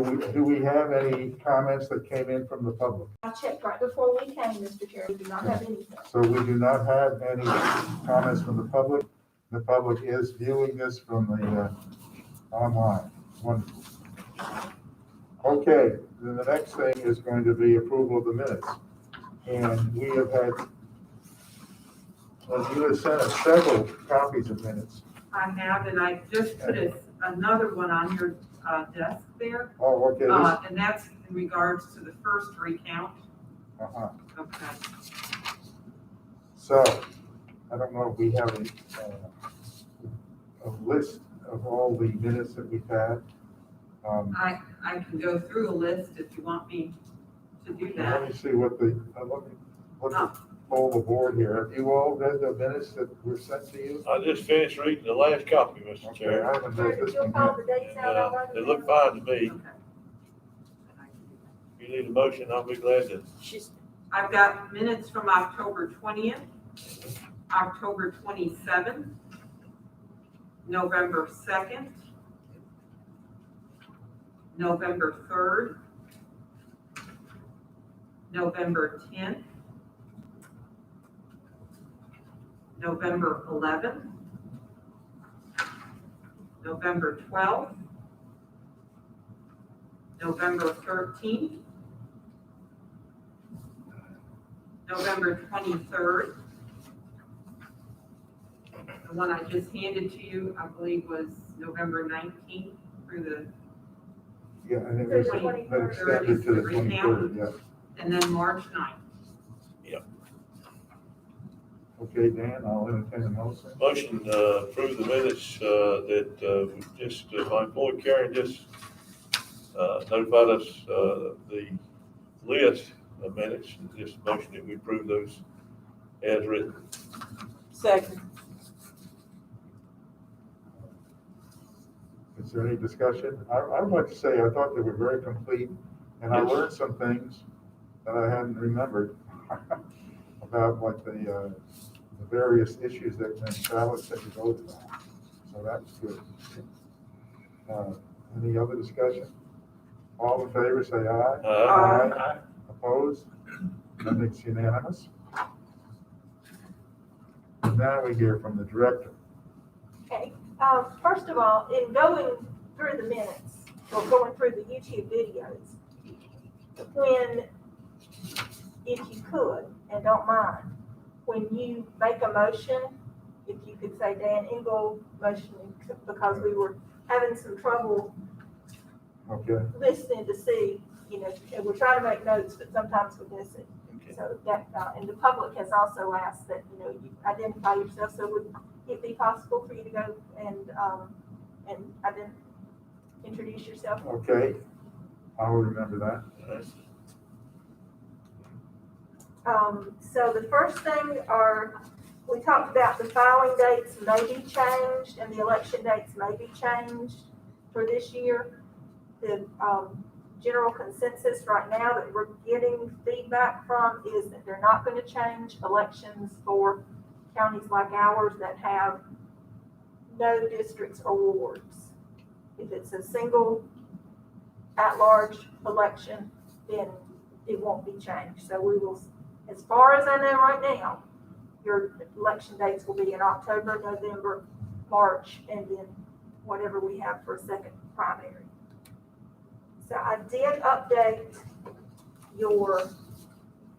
Do we have any comments that came in from the public? I checked right before we came, Mr. Chair, we do not have anything. So we do not have any comments from the public. The public is viewing this from the online. Wonderful. Okay, then the next thing is going to be approval of the minutes. And we have had, you have sent us several copies of minutes. I have, and I just put another one on your desk there, Oh, okay, and that's in regards to the first recount. uh-huh. Okay. So, I don't know if we have a list of all the minutes that we've had. I can go through a list if you want me to do Let that. me see what the poll the board here. Have you all read the minutes that were sent to you? I just finished reading the last copy, Mr. Okay, Chair. I haven't read this You'll one call yet. the dates out already? It looked fine to me. Okay. If you need a motion, I'll be glad to. I've got minutes from October 20th, October 27th, November 2nd, November 3rd, November 10th, November 11th, November 12th, November 13th, November 23rd. The one I just handed to you, I believe, was November 19th through the, Yeah, and it was extended to the 23rd, yeah. and then March 9th. Okay, Dan, I'll entertain a motion. Motion to approve the minutes that my employee Karen just notified us the list of minutes. And just motion that we approve those as written. Second. Is there any discussion? I would like to say, I thought they were very complete, and I Yes. learned some things that I hadn't remembered about like the various issues that the ballots that we voted on. So that's good. Any other discussion? All in favor, say aye. Aye. Opposed? Then it's unanimous. Now we hear from the director. Okay, first of all, in going through the minutes, or going through the YouTube videos, when, if you could, and don't mind, when you make a motion, if you could say Dan Engel motioning, because we were having some trouble Okay, listening to see, and we're trying to make notes, but sometimes we miss it. Okay. So that, and the public has also asked that, you identify yourself, so would it be possible for you to go and introduce yourself? okay. I'll remember that. So the first thing we talked about the filing dates may be changed and the election dates may be changed for this year. The, general consensus right now that we're getting feedback from is that they're not going to change elections for counties like ours that have no districts or wards. If it's a single at-large election, then it won't be changed. So we will, as far as I know right now, your election dates will be in October, November, March, and then whatever we have for a second primary. So I did update your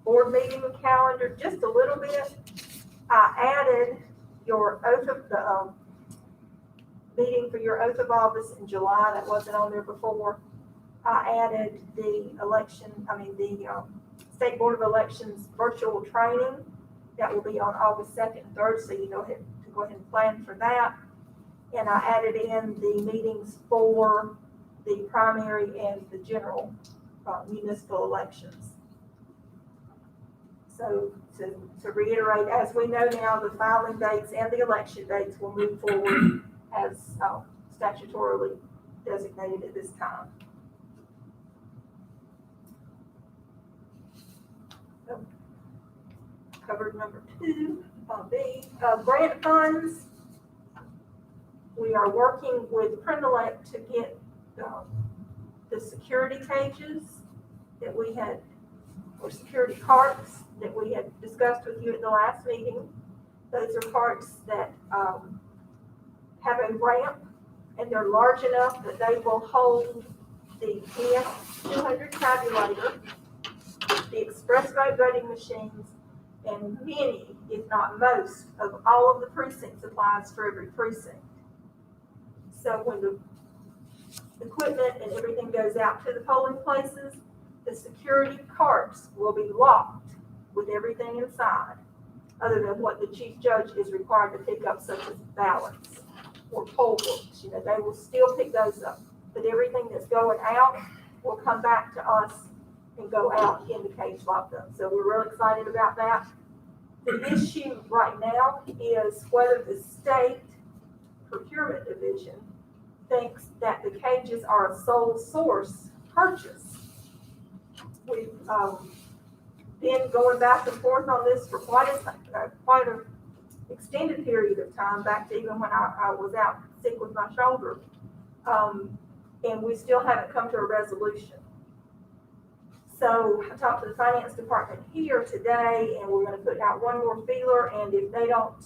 board meeting calendar just a little bit. I added your oath of the meeting for your oath of office in July. That wasn't on there before. I added the State Board of Elections virtual training. That will be on August 2nd and 3rd, so you go ahead and plan for that. And I added in the meetings for the primary and the general municipal elections. So to reiterate, as we know now, the filing dates and the election dates will move forward as statutorily designated at this time. So, covered number 2, B, grant funds. We are working with Prendelec to get the the security cages that we had, or security carts that we had discussed with you at the last meeting. Those are carts that have a ramp, and they're large enough that they will hold the PS200 tabulator, the express vote voting machines, and many, if not most, of all of the precinct supplies for every precinct. So when the equipment and everything goes out to the polling places, the security carts will be locked with everything inside, other than what the chief judge is required to pick up, such as ballots or poll books. You know, they will still pick those up, but everything that's going out will come back to us and go out in the cage locked up. So we're real excited about that. The issue right now is whether the state procurement division thinks that the cages are a sole source purchase. We've been going back and forth on this for quite an extended period of time, back to even when I was out sick with my shoulder. And we still haven't come to a resolution. So I talked to the finance department here today, and we're gonna put out one more feeler, and if they don't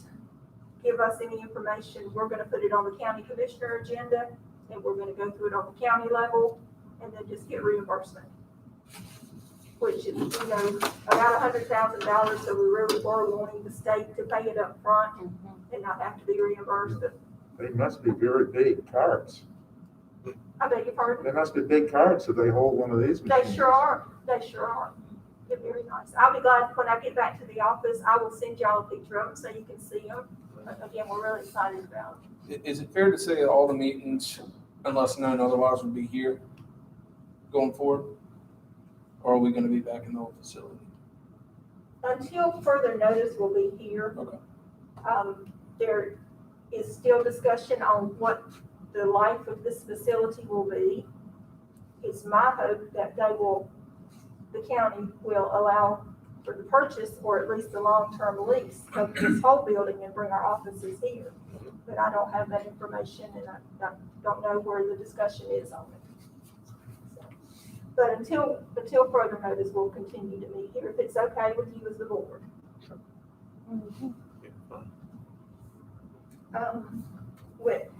give us any information, we're gonna put it on the county commissioner agenda, and we're gonna go through it on the county level, and then just get reimbursement. Which is, you know, about $100,000, so we really were wanting the state to pay it up front and not have to be reimbursed. They must be very big carts. I beg your pardon? They must be big carts if they hold one of these machines. They sure are. They sure are. They're very nice. I'll be glad when I get back to the office, I will send y'all a picture of them so you can see them. But again, we're really excited about them. Is it fair to say that all the meetings, unless known otherwise, will be here going forward? Or are we gonna be back in the old facility? Until further notice, we'll be here. Okay. There is still discussion on what the life of this facility will be. It's my hope that the county will allow for the purchase, or at least the long-term lease of this whole building and bring our offices here. But I don't have that information, and I don't know where the discussion is on it. So, but until further notice, we'll continue to meet here, if it's okay with you as the board. With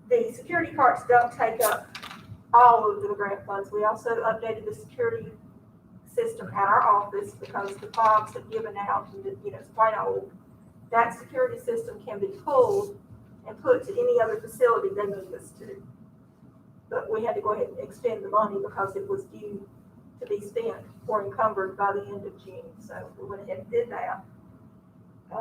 the security carts don't take up all of the grant funds. We also updated the security system at our office because the fobs have given out and, you know, it's quite old. That security system can be pulled and put to any other facility they need us to. But we had to go ahead and expend the money because it was due to be spent or encumbered by the end of June. So we went ahead and did that.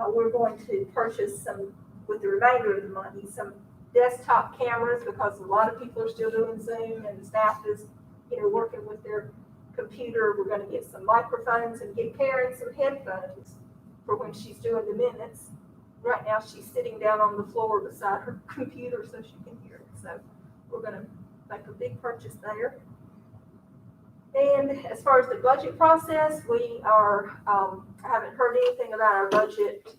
We're going to purchase some, with the remainder of the money, some desktop cameras because a lot of people are still doing Zoom and the staff is, you know, working with their computer. We're going to get some microphones and get Karen some headphones for when she's doing the minutes. Right now she's sitting down on the floor beside her computer so she can hear it. So we're going to make a big purchase there. And as far as the budget process, we are, I haven't heard anything about our budget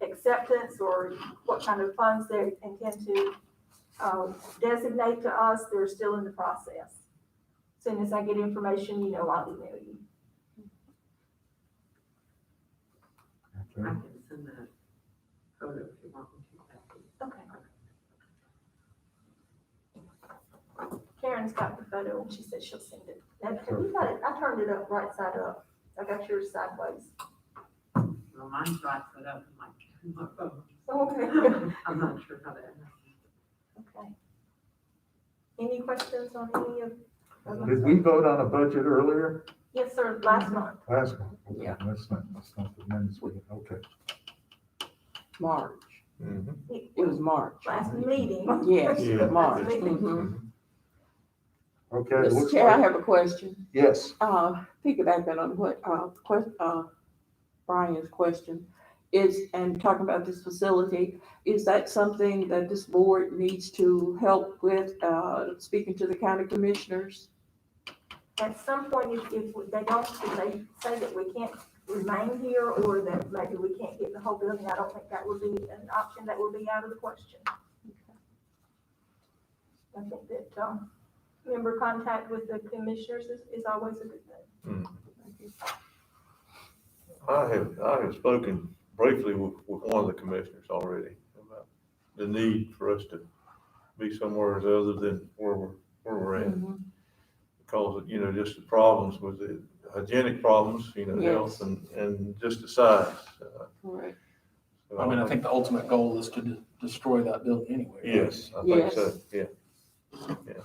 acceptance or what kind of funds they intend to designate to us. They're still in the process. As soon as I get information, you know, I'll email you. I Okay. can send that photo if you want me to. Okay. Karen's got the photo and she said she'll send it. Have you got it? I turned it up right side up. I got yours sideways. Well, mine's right side up in my phone. Okay. I'm not sure how that happened. Okay. Any questions on any of? Did we vote on a budget earlier? Yes, sir, last month. Last one? Okay, Yeah. That's not the minutes we, okay. March. It It was March. last meeting. Yes, Yeah. March. Last meeting. Mhm. Okay, it Mr. looks Chair, I like, have a question. yes, Piggybacking on what, Brian's question is, and talking about this facility, is that something that this board needs to help with, speaking to the county commissioners? At some point, if they say that we can't remain here or that maybe we can't get the whole building, I don't think that would be an option that would be out of the question. I think that, member contact with the commissioners is always a good thing. I have spoken briefly with one of the commissioners already about the need for us to be somewhere other than where we're at. Mhm. Because, you know, just the problems with the hygienic problems, you know, health Yes. and just the size. Correct. So I mean, I think the ultimate goal is to destroy that building anyway. right? Yes, I think so, Yes. yeah.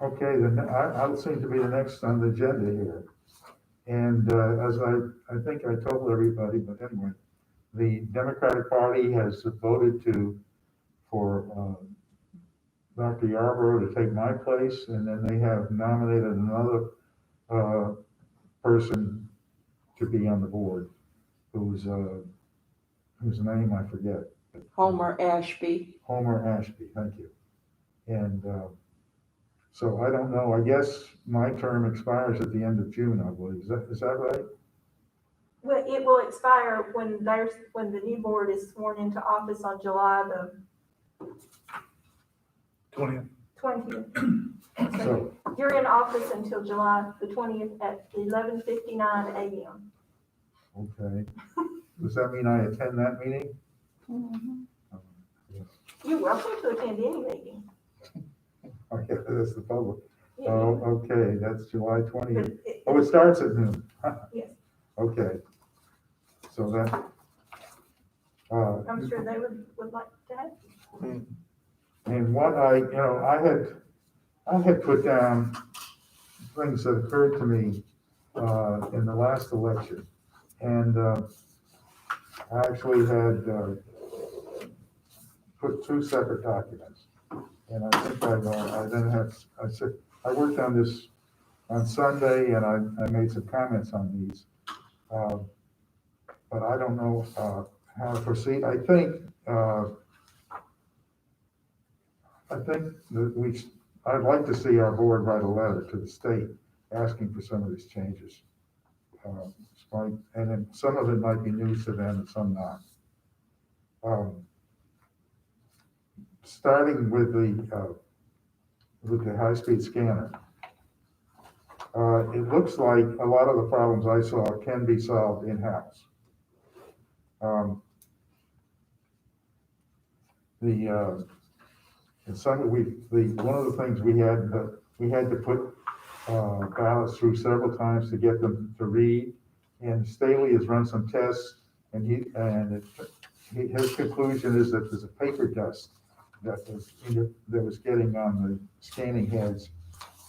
Okay, then I'll seem to be the next on the agenda here. And as I think I told everybody, but anyway, the Democratic Party has voted for Dr. Yarborough to take my place, and then they have nominated another person to be on the board, whose name I forget. Homer Ashby. Homer Ashby, thank you. And so I don't know, I guess my term expires at the end of June, I believe. Is that right? Well, it will expire when the new board is sworn into office on July the 20th. 20th. So, You're in office until July the 20th at 11:59 a.m. okay. Does that mean I attend that meeting? Mhm. You're welcome to attend any meeting. Okay, that's the public. Yeah, Oh, okay, that's July but 20th. Oh, it starts at noon. Yes. Okay. So that, I'm sure they would like to have you. and what I had put down things that occurred to me, in the last election. And, I actually had, put two separate documents. And I think I said, I worked on this on Sunday and I made some comments on these. But I don't know, how to proceed. I think that I'd like to see our board write a letter to the state asking for some of these changes. And then some of it might be news to them and some not. Starting with the high-speed scanner. It looks like a lot of the problems I saw can be solved in-house. One of the things we had to put ballots through several times to get them to read. And Staley has run some tests, and his conclusion is that there's a paper dust that was getting on the scanning heads,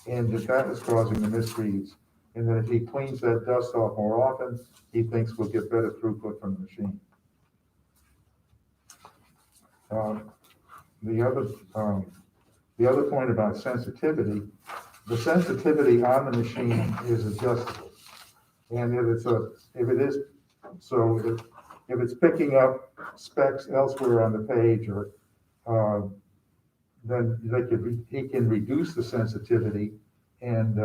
and that was causing the misreads. And that if he cleans that dust off more often, he thinks we'll get better throughput from the machine. The other point about sensitivity, the sensitivity on the machine is adjustable. And if it's picking up specs elsewhere on the page, or then he can reduce the sensitivity and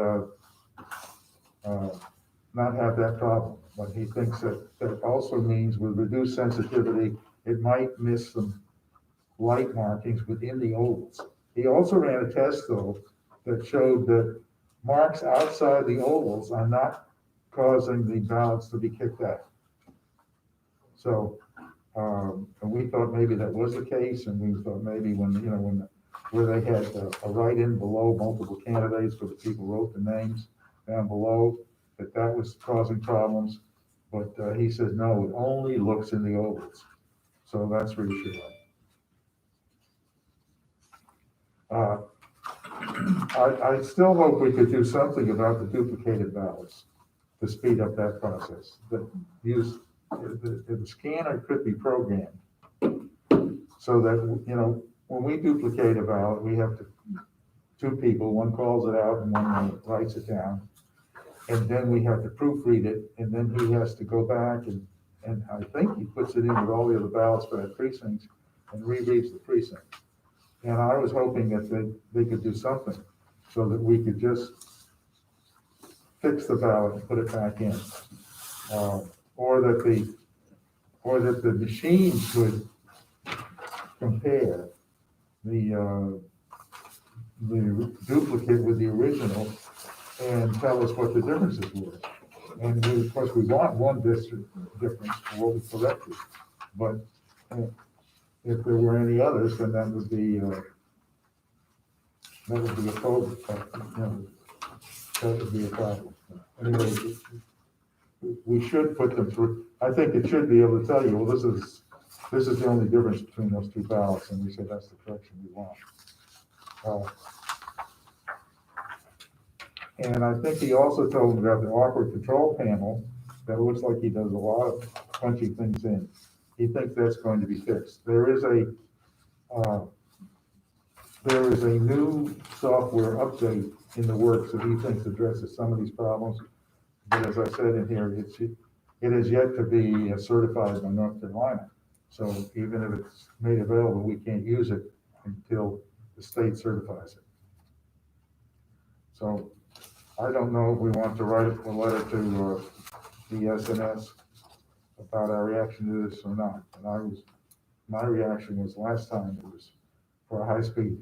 not have that problem. But he thinks that also means with reduced sensitivity, it might miss some light markings within the ovals. He also ran a test though that showed that marks outside the ovals are not causing the ballots to be kicked out. So, and we thought maybe that was the case, and we thought maybe where they had a write-in below multiple candidates where the people wrote the names down below, that was causing problems. But he says, no, it only looks in the ovals. So that's reassuring. I still hope we could do something about the duplicated ballots to speed up that process. The scanner could be programmed so that, when we duplicate a ballot, we have two people, one calls it out and one writes it down. And then we have to proofread it, and then he has to go back and I think he puts it in with all the other ballots for that precinct and rereads the precinct. And I was hoping that they could do something so that we could just fix the ballot and put it back in. Or that the machine could compare the duplicate with the original and tell us what the differences were. And we, of course, we want one district difference for what we collected, but if there were any others, then that would be a problem, that would be a problem. Anyway, we should put them through, I think it should be able to tell you, well, this is the only difference between those two ballots, and we say that's the correction we want. And I think he also told me about the awkward control panel, that looks like he does a lot of punching things in. He thinks that's going to be fixed. There is a new software update in the works that he thinks addresses some of these problems. But as I said in here, it is yet to be certified by North Carolina. So even if it's made available, we can't use it until the state certifies it. So I don't know if we want to write a letter to the SNS about our reaction to this or not. And my reaction was last time it was for a high speed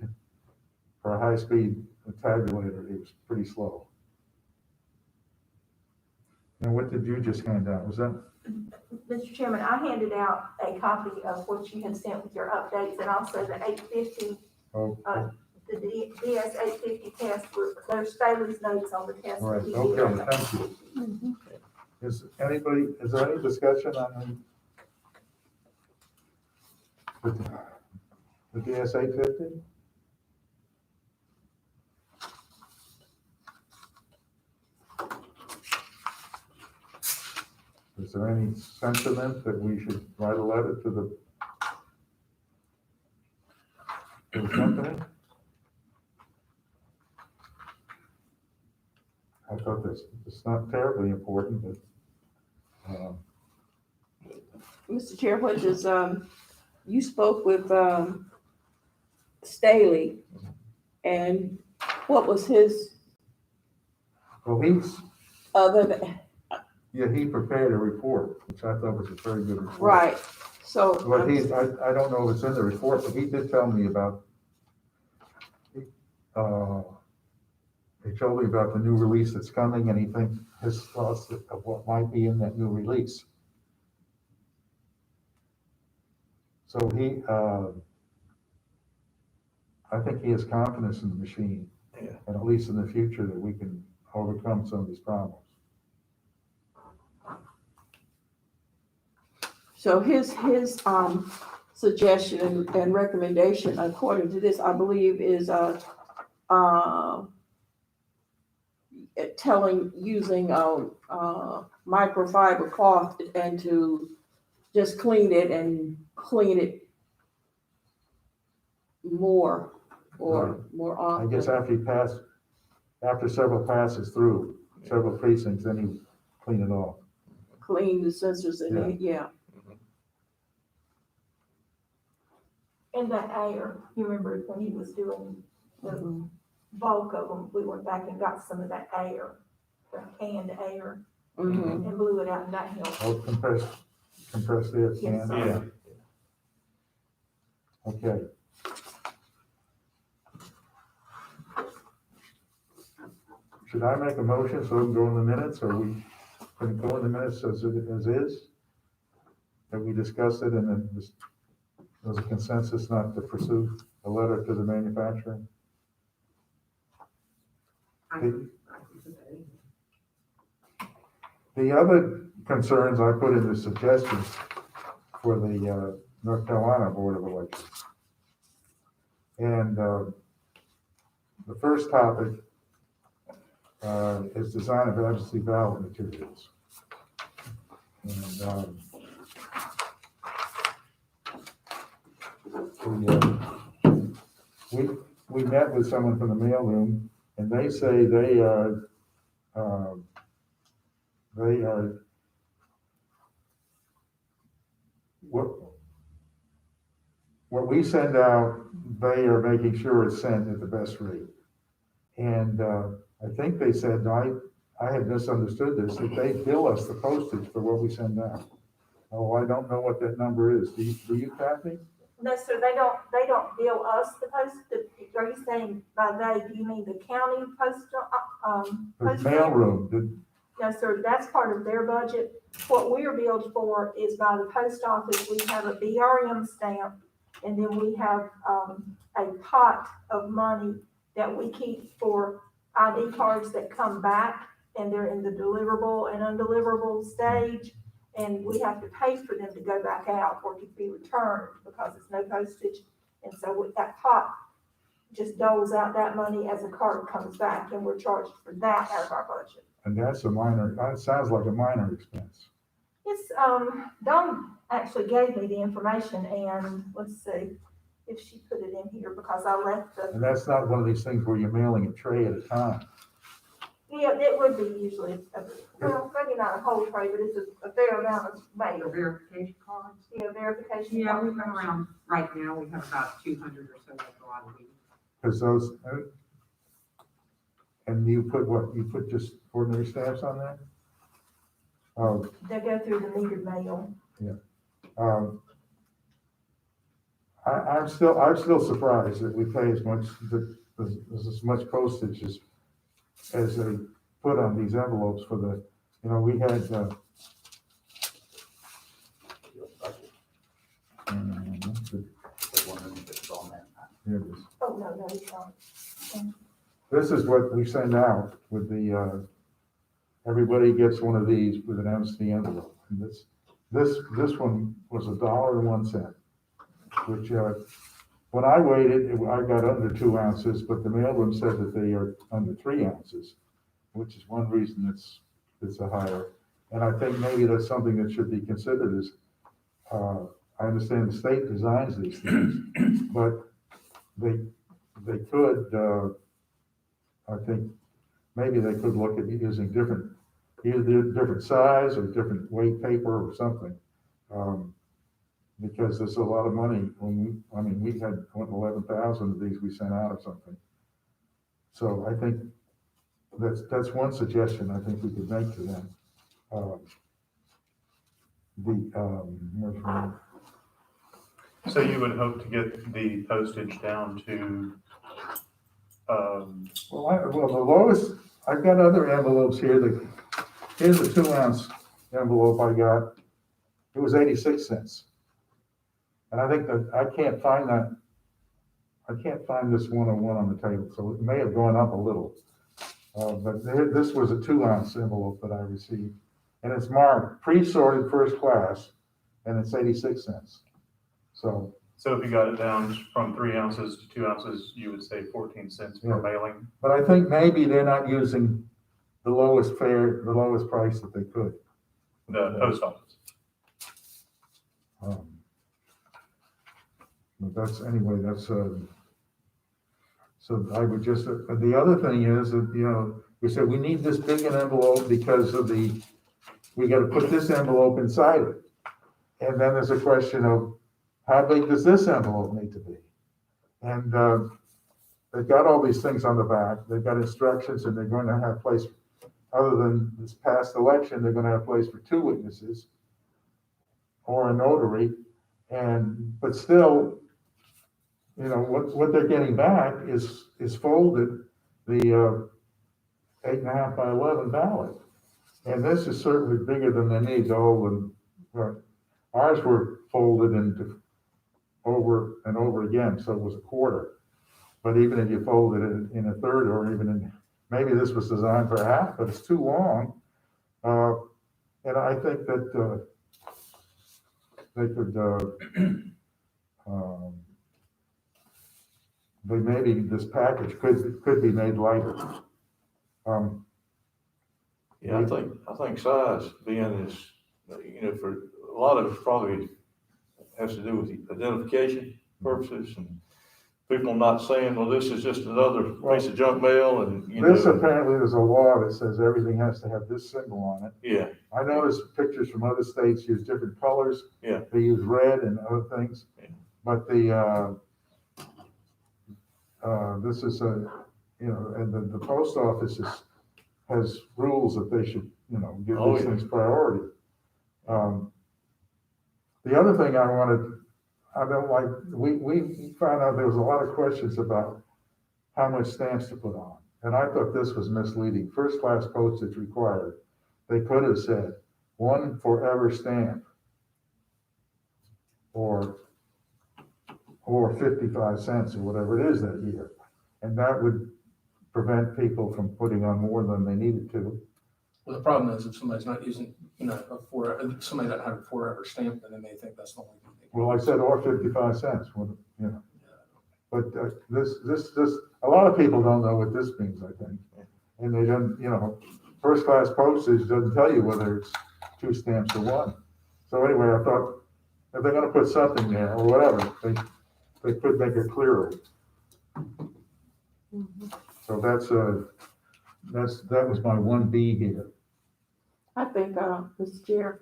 tabulator, it was pretty slow. And what did you just hand out? Was that? Mr. Chairman, I handed out a copy of what you had sent with your updates and also the 850, Oh, the DS 850 test. There's Staley's notes on the test. all right, that he did. okay, thank you. Is there any discussion on the DS 850? Is there any sentiment that we should write a letter to the company? I thought this, it's not terribly important, but, Mr. Chair, what does, you spoke with, Staley, and what was his, well, he's, other than, yeah, he prepared a report, which I thought was a very good report. right, so. But I don't know if it's in the report, but he did tell me about, he told me about the new release that's coming, and he thinks his thoughts of what might be in that new release. So I think he has confidence in the machine, Yeah. and at least in the future, that we can overcome some of these problems. So his suggestion and recommendation, according to this, I believe, is, using microfiber cloth and to just clean it more or more I often. guess after several passes through, several precincts, then you clean it off. Clean the sensors and, yeah. And that air, you remember when he was doing the bulk of them, we went back and got some of that air, the canned air, Mhm. and blew it out, and that helped. Oh, compressed air can. Yes, sir. Yeah. Okay. Should I make a motion so we can go in the minutes, or we can go in the minutes as is? That we discussed it and then there was a consensus not to pursue a letter to the manufacturer? I can put that in. The other concerns I put in the suggestions for the North Carolina Board of Elections. And the first topic is design of emergency ballot materials. And we met with someone from the mailroom, and they say they are what we send out, they are making sure it's sent at the best rate. And I think they said, I had misunderstood this, that they bill us the postage for what we send out. Oh, I don't know what that number is. Do you, Kathy? No, sir, they don't bill us the are you saying by they, do you mean the county postal, The post? mailroom, did, No, sir, that's part of their budget. What we are billed for is by the post office. We have a BRM stamp, and then we have, a pot of money that we keep for ID cards that come back, and they're in the deliverable and undeliverable stage, and we have to pay for them to go back out or to be returned because it's no postage. And so with that pot, just doles out that money as a card comes back, and we're charged for that out of our budget. and that's a minor, that sounds like a minor expense. It's, Dawn actually gave me the information, and let's see if she put it in here, because I left the, And that's not one of these things where you're mailing a tray at a time. yeah, it would be usually, well, maybe not a whole tray, but it's a fair amount of The mail. verification cards. Yeah, verification. Yeah, we have around, right now, we have about 200 or so that go out a week. Because those, and you put what, you put just ordinary stamps on there? Oh, They go through the metered mail. um, I'm still surprised that we pay as much, as much postage as they put on these envelopes for the, you know, we had, here it is. Oh, no, it's not. This is what we send out with the, everybody gets one of these with an MC envelope. And this one was $1.01, which, when I weighed it, I got under 2 ounces, but the mailroom said that they are under 3 ounces, which is one reason it's a higher. And I think maybe that's something that should be considered is, I understand the state designs these things, but they could, I think, maybe they could look at using either different size or different weight paper or something. Because there's a lot of money we had 11,000 of these we sent out or something. So I think that's one suggestion I think we could make to them. Where's my- So you would hope to get the postage down to, Well, the lowest, I've got other envelopes here here's a 2 ounce envelope I got. It was 86 cents. And I think that, I can't find this 101 on the table, so it may have gone up a little. But this was a 2 ounce envelope that I received. And it's marked pre-sorted first class, and it's 86 cents. So, so if you got it down from 3 ounces to 2 ounces, you would say 14 cents per Yeah. mailing? but I think maybe they're not using the lowest price that they could. The post office. But so I would just, the other thing is that, you know, we said we need this big an envelope because of we gotta put this envelope inside it. And then there's a question of how big does this envelope need to be? And, they've got all these things on the back, they've got instructions, and they're going to have place, other than this past election, they're gonna have place for 2 witnesses or a notary, but still, you know, what they're getting back is folded, the 8.5 by 11 ballot. And this is certainly bigger than they need to hold, and ours were folded into over and over again, so it was a quarter. But even if you folded it in a third, or even maybe this was designed for half, but it's too long. And I think that they could, maybe this package could be made lighter. Yeah, I think size being is, you know, for a lot of it probably has to do with the identification purposes and people not saying, well, this is just another piece of junk mail and, you This know. apparently, there's a law that says everything has to have this symbol on it. Yeah, I noticed pictures from other states use different colors. Yeah. They use red and other things. Yeah. But this is and the post office has rules that they should, you know, give Oh, these yeah. things priority. The other thing I don't like, we found out there was a lot of questions about how much stamps to put on. And I thought this was misleading. First class postage required. They could have said one forever stamp or 55 cents or whatever it is that year. And that would prevent people from putting on more than they needed to. Well, the problem is if somebody's not using, somebody that had a forever stamp, then they may think that's the only thing they can. Well, I said, or 55 cents, But this, a lot of people don't know what this means, I think. And they don't, first class postage doesn't tell you whether it's 2 stamps or 1. So anyway, I thought if they're gonna put something there or whatever, they could make it clearer. So that was my 1B here. I think, Mr. Chair,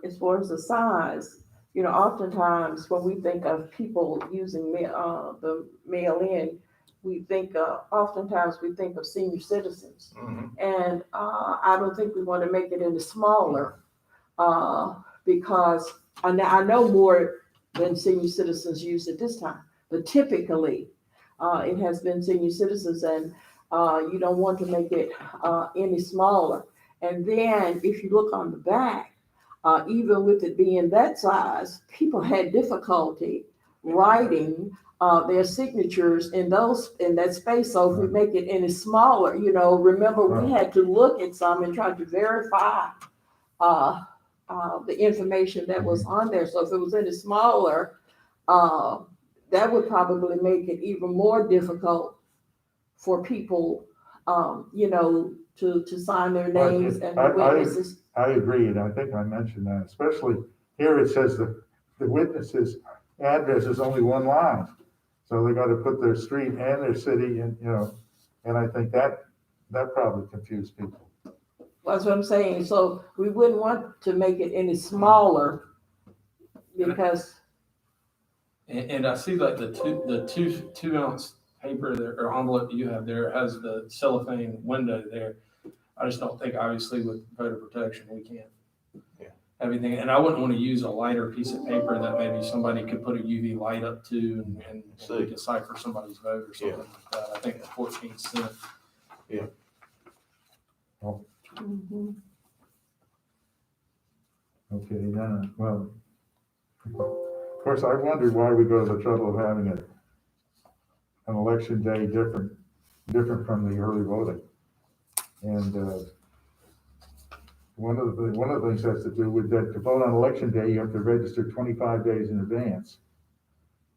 as far as the size, oftentimes when we think of people using the mail-in, oftentimes we think of senior citizens. And I don't think we want to make it any smaller because I know more than senior citizens use at this time, but typically it has been senior citizens, and you don't want to make it any smaller. And then if you look on the back, even with it being that size, people had difficulty writing their signatures in that space. So if we make it any smaller, remember we had to look at some and try to verify the information that was on there. So if it was any smaller, that would probably make it even more difficult for people, to sign their names and the witnesses. I agree, and I think I mentioned that, especially here it says the witness's address is only 1 line. So they got to put their street and their city and, and I think that probably confused people. That's what I'm saying. So we wouldn't want to make it any smaller because. And I see like the 2 ounce paper there, or envelope that you have there has the cellophane window there. I just don't think, obviously, with voter protection, we can't have anything. And I wouldn't want to use a lighter piece of paper that maybe somebody could put a UV light up to and decipher somebody's vote or something like that. I think the 14 cent. Mhm. Okay, then, well, of course, I wondered why we go to the trouble of having an election day different from the early voting. And one of the things has to do with that to vote on election day, you have to register 25 days in advance.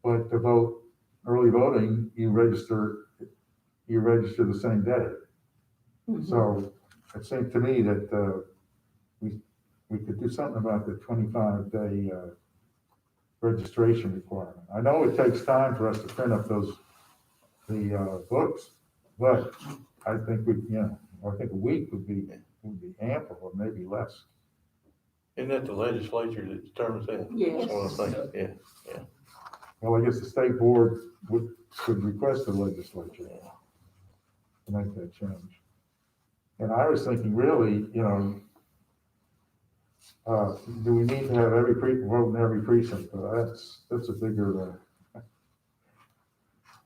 But to vote early voting, you register the same day. So it seemed to me that we could do something about the 25-day registration requirement. I know it takes time for us to print up the books, but I think I think a week would be ample, or maybe less. Isn't that the legislature that determines that? Yes. That's what I'm thinking, yeah. Well, I guess the state board could request the legislature to make that change. And I was thinking, really, do we need to have vote in every precinct? That's a bigger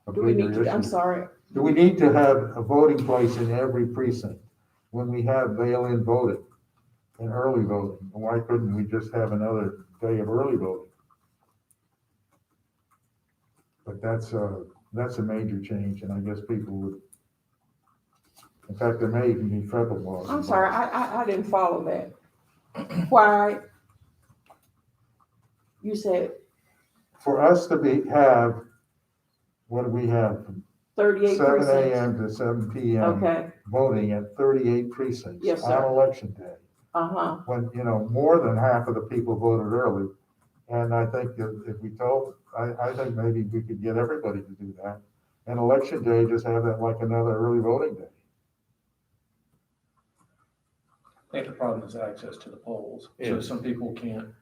issue. I'm sorry. Do we need to have a voting place in every precinct when we have mail-in voting and early voting? Why couldn't we just have another day of early voting? But that's a major change, and I guess people would, in fact, there may even be federal laws. I'm sorry, I didn't follow that. Why? You said For us to what do we have? 38 7 precincts. a.m. to 7 p.m. Okay, voting at 38 precincts Yes, sir. on election day. uh-huh. When, more than half of the people voted early. And I think if we told, I think maybe we could get everybody to do that. And election day, just have that like another early voting day. I think the problem is access to the polls. Yeah. So some people can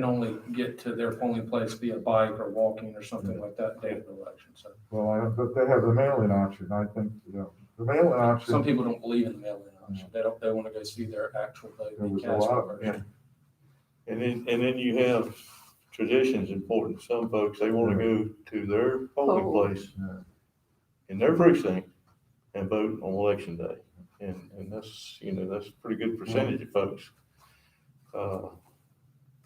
only get to their polling place via bike or walking or something like that day of the election. So Well, but they have the mail-in option, I think, the mail-in option. some people don't believe in the mail-in option. They want to go see their actual vote There be was a cast lot in of- person. And then you have tradition's important. Some folks, they wanna go to their polling Oh. place Yeah. in their precinct and vote on election day. And that's, that's a pretty good percentage of folks.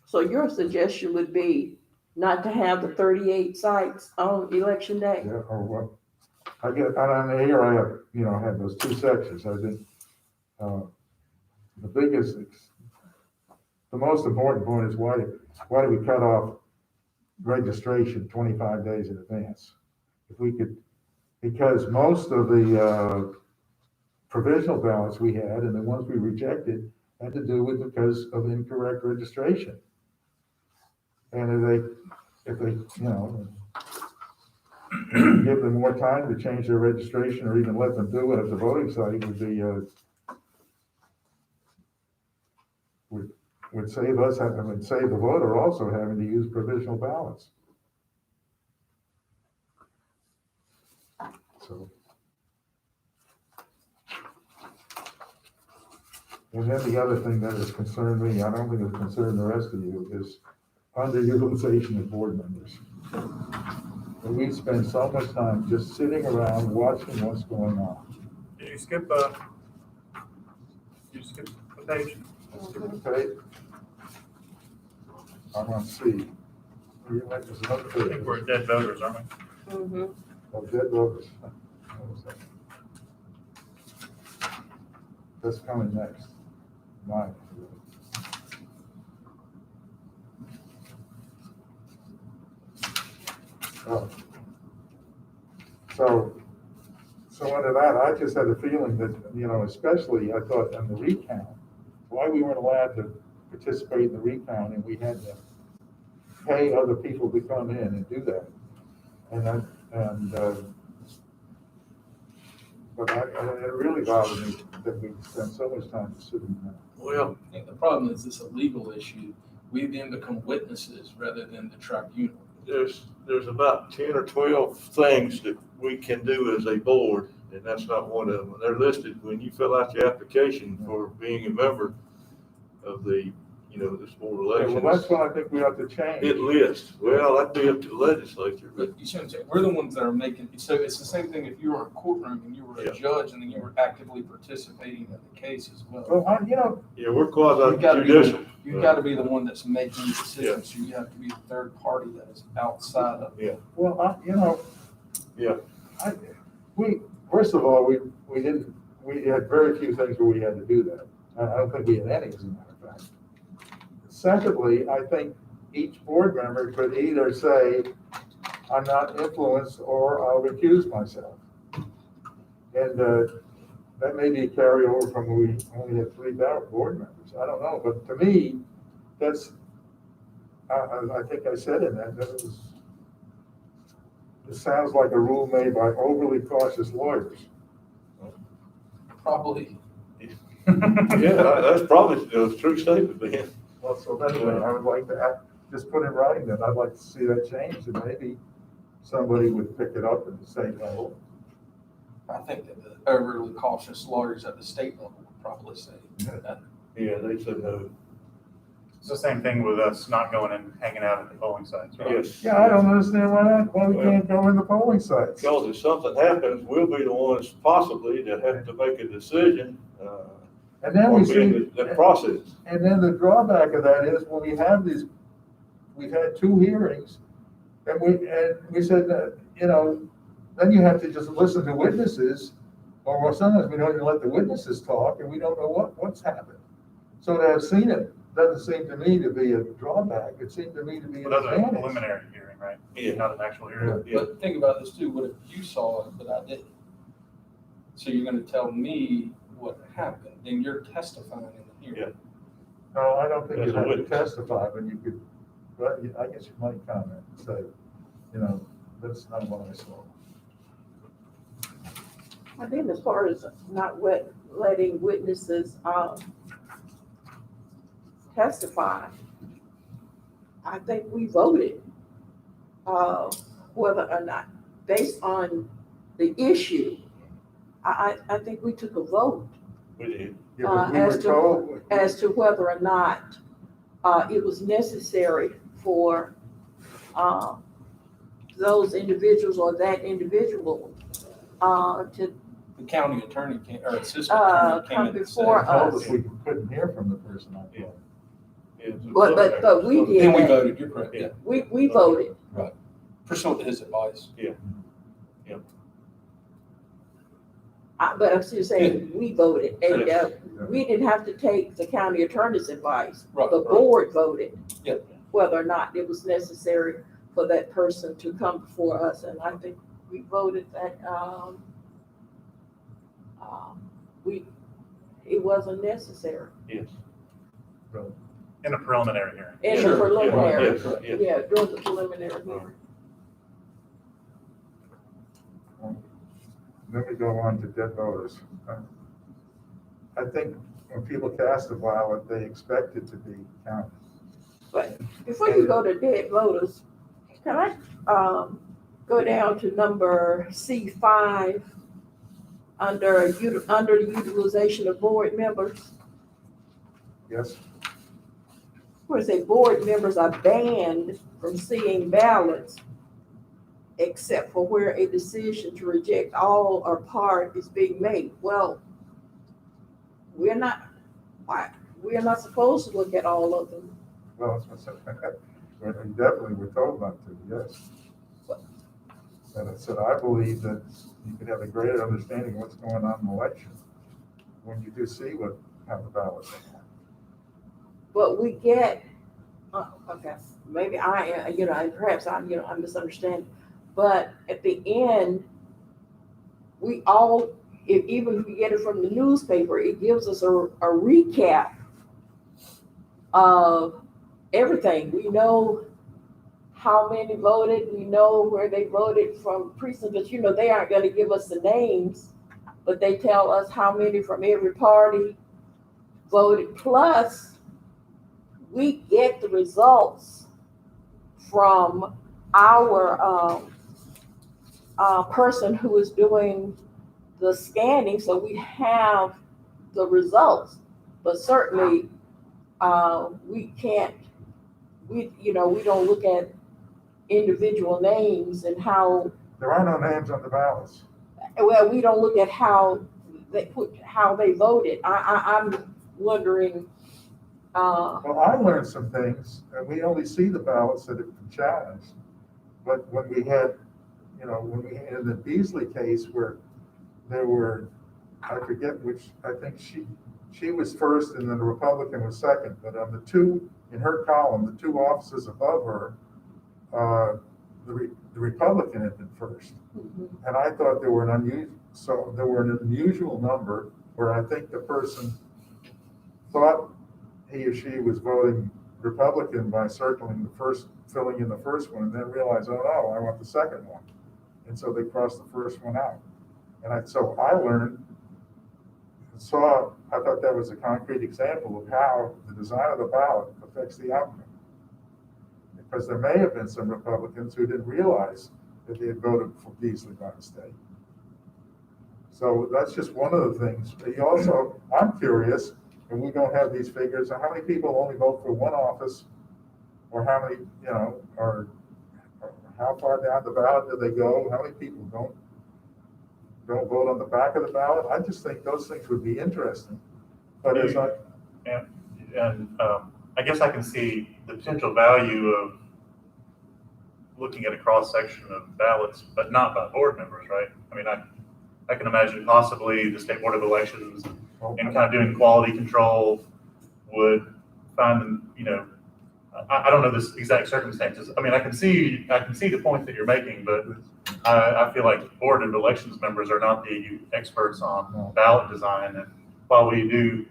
So your suggestion would be not to have the 38 sites on election day? Yeah, or what, I get, and on here I have, I have those two sections, I think, the biggest, the most important point is why do we cut off registration 25 days in advance? If we could, because most of the, provisional ballots we had and the ones we rejected had to do with because of incorrect registration. And if they, give them more time to change their registration or even let them do it at the voting site would be, would save us, would save the voter also having to use provisional ballots. So. And then the other thing that has concerned me, I don't think it's concerned the rest of you, is underutilization of board members. And we spend so much time just sitting around watching what's going on. Did you skip a page? Okay? I'm on C. There's another I think page. we're dead voters, aren't we? Mm-hmm. Oh, dead voters. What was that? That's coming next. Mine. Oh. So under that, I just had a feeling that, especially I thought on the recount, why we weren't allowed to participate in the recount and we had to pay other people to come in and do that. But it really bothered me that we spent so much time sitting there. Well, I think the problem is it's a legal issue. We then become witnesses rather than the tribunal. there's about 10 or 12 things that we can do as a board, and that's not one of them. They're listed when you fill out your application for being a member of the, this board of Okay, well, elections. that's what I think we have to change. It lists, well, that'd be up to the legislature, but But you see what I'm saying? We're the ones that are making, so it's the same thing if you were in a courtroom and you were Yeah. a judge and then you were actively participating in the case as well. Well, yeah, we're quasi You've gotta be judicial. You've got to be the one that's making the decision, so you have to be the third party that is outside of it. Yeah. First of all, we had very few things where we had to do that. I don't think we had any, as a matter of fact. Secondly, I think each board member could either say, I'm not influenced, or I'll recuse myself. And that may be a carryover from when we only had 3 board members. I don't know, but to me, that's, I think I said in that it sounds like a rule made by overly cautious lawyers. Probably. Yeah, that's probably a true statement, Ben. Well, so anyway, I would like to just put in writing that I'd like to see that changed, and maybe somebody would pick it up and say, no. I think that the overly cautious lawyers at the state level would probably say that. Yeah, they said no. It's the same thing with us not going and hanging out at the polling sites, right? Yes. Yeah, I don't understand why we can't go in the polling sites. Because if something happens, we'll be the ones possibly that have to make a decision, And then or we be in see, the process. and then the drawback of that is when we have these, we've had 2 hearings, and we said that, then you have to just listen to witnesses, or sometimes we don't even let the witnesses talk, and we don't know what's happened. So to have seen it doesn't seem to me to be a drawback, it seemed to me to be an Well, that's a advantage. preliminary hearing, right? Yeah. Not an actual hearing. Yeah. But think about this too, what if you saw it, but I didn't? So you're gonna tell me what happened, then you're testifying in the hearing. No, I don't think As you a have to witness. testify, but you could, but I guess you might comment and say, that's not what I saw. I think as far as not letting witnesses testify, I think we voted whether or not, based on the issue, I think we took a vote We did. Yeah, but we as were to- told, as to whether or not it was necessary for those individuals or that individual, to, The county attorney can, or assistant come attorney came in and before said. They told us. us we couldn't hear from the person. I thought. Yeah, so- But we did Then we that. voted, you're correct, yeah, We voted. pursuant to his advice. But I'm still saying, we voted, and, Yes. we didn't have to take the county attorney's advice. Right, The right. board voted. Yep. Whether or not it was necessary for that person to come before us, and I think we voted that, it wasn't necessary Yes. In a preliminary hearing. in the Sure, yeah, preliminary. Yes, yes. Yeah, during the preliminary hearing. Then we go on to dead voters. I think when people cast a ballot, they expect it to be counted. But before you go to dead voters, can I, go down to number C5, under the utilization of board members? Yes? Where it say board members are banned from seeing ballots except for where a decision to reject all or part is being made. Well, we're not supposed to look at all of them. Well, that's what I said. We definitely were told not to, yes. And I said, I believe that you can have a greater understanding of what's going on in the election when you do see how the ballots are. But we get, okay, maybe and perhaps I misunderstand. But at the end, even if we get it from the newspaper, it gives us a recap of everything. We know how many voted, we know where they voted from precincts, but they aren't gonna give us the names, but they tell us how many from every party voted, plus we get the results from our person who is doing the scanning, so we have the results. But certainly, we don't look at individual names and how, There are no names on the ballots. well, we don't look at how they voted. I'm wondering, Well, I learned some things, and we only see the ballots that have been challenged. But when we had, in the Beasley case where there were, I forget which, I think she was first and then the Republican was second, but on in her column, the two offices above her, the Republican had been first. And I thought there were an unusual number where I think the person thought he or she was voting Republican by filling in the first one, and then realized, oh no, I want the second one. And so they crossed the first one out. So I learned, I thought that was a concrete example of how the design of the ballot affects the outcome. Because there may have been some Republicans who didn't realize that they had voted for Beasley by mistake. So that's just one of the things. I'm curious, and we don't have these figures, how many people only vote for one office, or how many, or how far down the ballot do they go? How many people don't vote on the back of the ballot? I just think those things would be interesting. But as I guess I can see the potential value of looking at a cross-section of ballots, but not by board members, right? I mean, I can imagine possibly the State Board of Elections and kind of doing quality control would find them, I don't know the exact circumstances. I mean, I can see the point that you're making, but I feel like Board of Elections members are not the experts on ballot design. And while we do,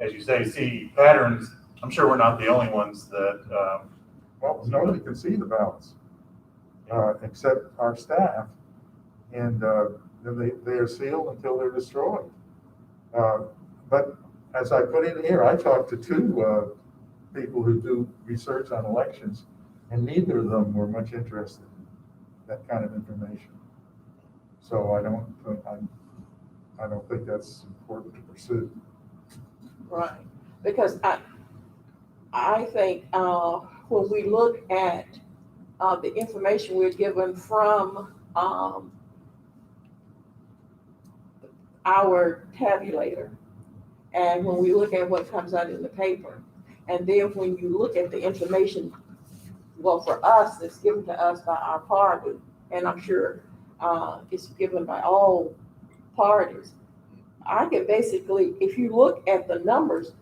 as you say, see patterns, I'm sure we're not the only ones that. Well, nobody can see the ballots, except our staff. And then they are sealed until they're destroyed. But as I put in here, I talked to two people who do research on elections, and neither of them were much interested in that kind of information. So I don't think that's important to pursue. right, because I think when we look at the information we're given from, our tabulator. And when we look at what comes out in the paper, and then when you look at the information, well, for us, it's given to us by our party, and I'm sure, it's given by all parties. I can basically, if you look at the numbers,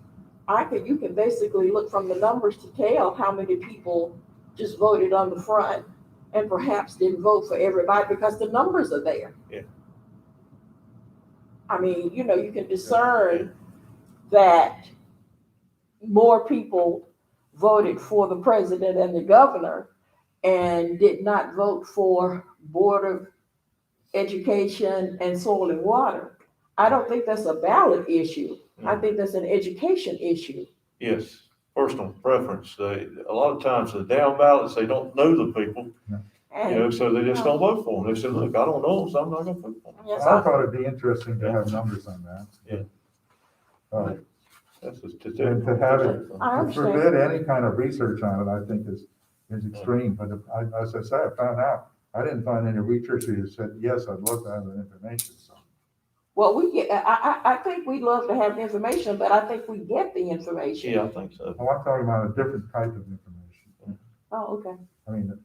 you can basically look from the numbers to tell how many people just voted on the front and perhaps didn't vote for everybody because the numbers are there. Yeah. I mean, you can discern that more people voted for the president and the governor and did not vote for Board of Education and Soil and Water. I don't think that's a ballot issue. I think that's an education issue. Yes, personal preference. A lot of times the down ballots, they don't know the people, And so they just don't vote for them. They say, look, I don't know them, so I'm not gonna vote for them. yes, I thought it'd be interesting to have numbers on that. Yeah. That's a And statistic. to have it, I to understand. forbid any kind of research on it, I think is extreme, but as I said, I found out, I didn't find any research that said, yes, I'd love to have that information, so. well, I think we'd love to have the information, but I think we get the information. Yeah, I think so. Oh, I'm talking about a different type of information. Oh, okay. I mean,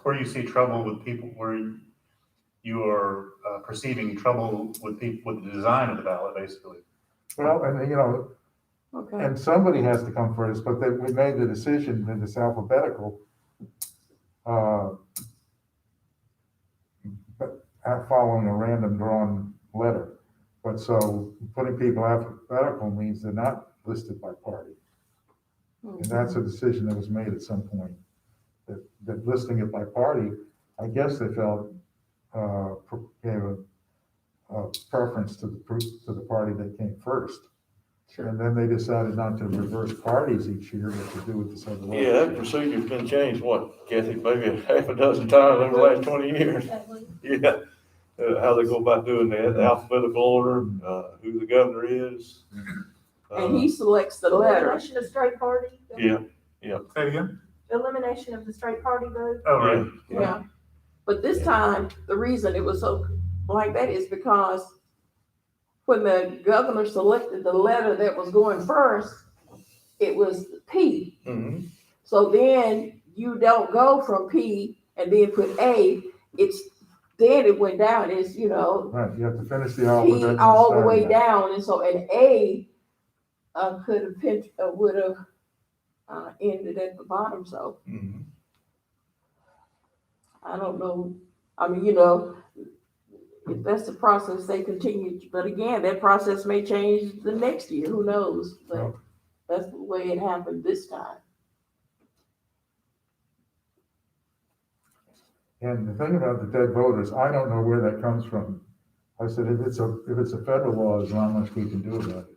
Where you see trouble with people, where you are perceiving trouble with people, with the design of the ballot, basically. well, and Okay. and somebody has to come first, but we made the decision that it's alphabetical. But following a random drawn letter. But so putting people alphabetical means they're not listed by party. And that's a decision that was made at some point. That listing it by party, I guess they felt, gave a preference to the party that came first. And then they decided not to reverse parties each year, but to do it this other way. Yeah, that procedure's been changed, what, Kathy, maybe half a dozen times over the last 20 years. Yeah, how they go about doing that, the alphabetical order, who the governor is. And he selects the letter. Elimination of straight party. Yeah, Say it again? Elimination of the straight party vote. Oh, right. Yeah. But this time, the reason it was so like that is because when the governor selected the letter that was going first, it was P. Mhm. So then you don't go from P and then put A. Then it went down. It's, Right, you have to finish the alphabet. P and all the start way again. down. And so an A would have ended at the bottom. So Mhm. I don't know. I mean, if that's the process they continue, but again, that process may change the next year, who knows? But Well- that's the way it happened this time. And the thing about the dead voters, I don't know where that comes from. I said, if it's a federal law, there's not much we can do about it.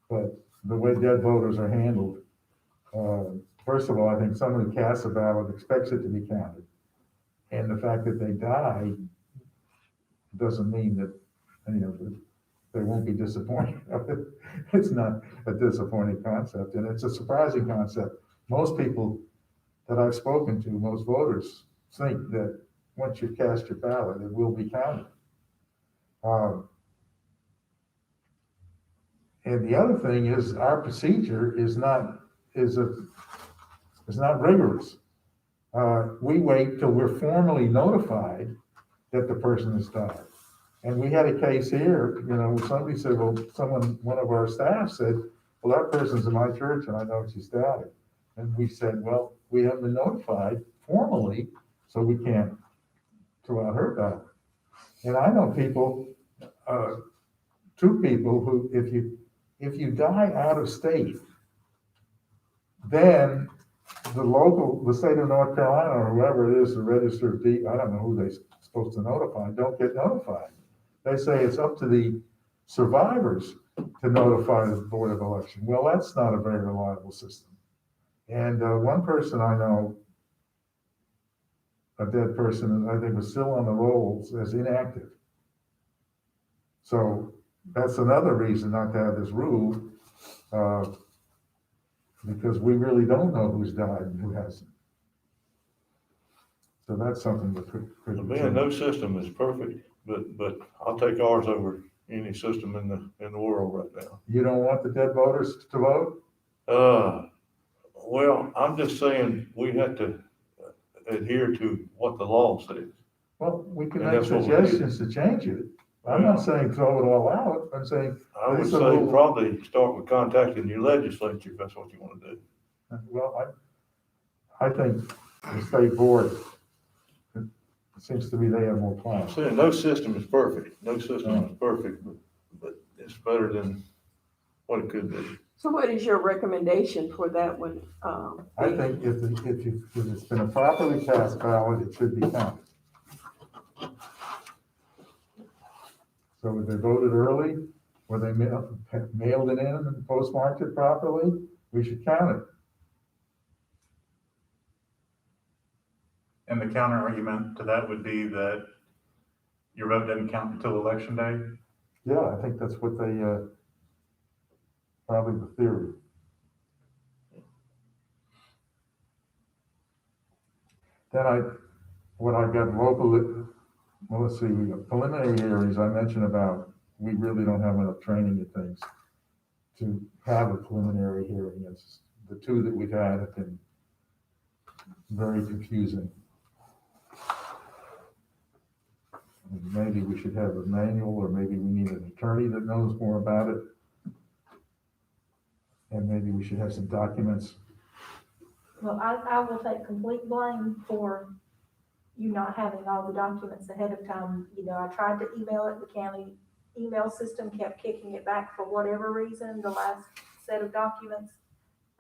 But the way dead voters are handled, first of all, I think someone who casts a ballot expects it to be counted. And the fact that they die doesn't mean that, they won't be disappointed. It's not a disappointing concept, and it's a surprising concept. Most people that I've spoken to, most voters, think that once you've cast your ballot, it will be counted. And the other thing is, our procedure is not rigorous. We wait till we're formally notified that the person has died. And we had a case here, somebody said, well, one of our staff said, well, that person's in my church and I know she's died. And we said, well, we haven't been notified formally, so we can't throw out her ballot. And I know people, two people who, if you die out of state, then the state of North Carolina or whoever it is, the registered deed, I don't know who they're supposed to notify, don't get notified. They say it's up to the survivors to notify the Board of Election. Well, that's not a very reliable system. And one person I know, a dead person, I think was still on the rolls as inactive. So that's another reason not to have this rule, because we really don't know who's died and who hasn't. So that's something that could. Man, no system is perfect, but I'll take ours over any system in the world right now. You don't want the dead voters to vote? Well, I'm just saying we have to adhere to what the law says. Well, we can And make that's what we do. suggestions to change it. I'm not saying throw it all out, I'm saying, I would It's a say rule. probably start with contacting your legislature if that's what you want to do. well, I think the state board, it seems to me they have more I'm plans. saying no system is perfect, no system is perfect, but it's better than what it could be. So what is your recommendation for that one? I think if it's been a properly cast ballot, it should be counted. So if they voted early, or they mailed it in and postmarked it properly, we should count it. And the counter argument to that would be that your vote doesn't count until election day. Yeah, I think that's what they, probably the theory. Then what I got locally, well, let's see, we got preliminary hearings, I mentioned about, we really don't have enough training and things to have a preliminary hearing. It's, the two that we've had have been very confusing. And maybe we should have a manual, or maybe we need an attorney that knows more about it. And maybe we should have some documents. Well, I will take complete blame for you not having all the documents ahead of time. You know, I tried to email it, the county email system kept kicking it back for whatever reason, the last set of documents.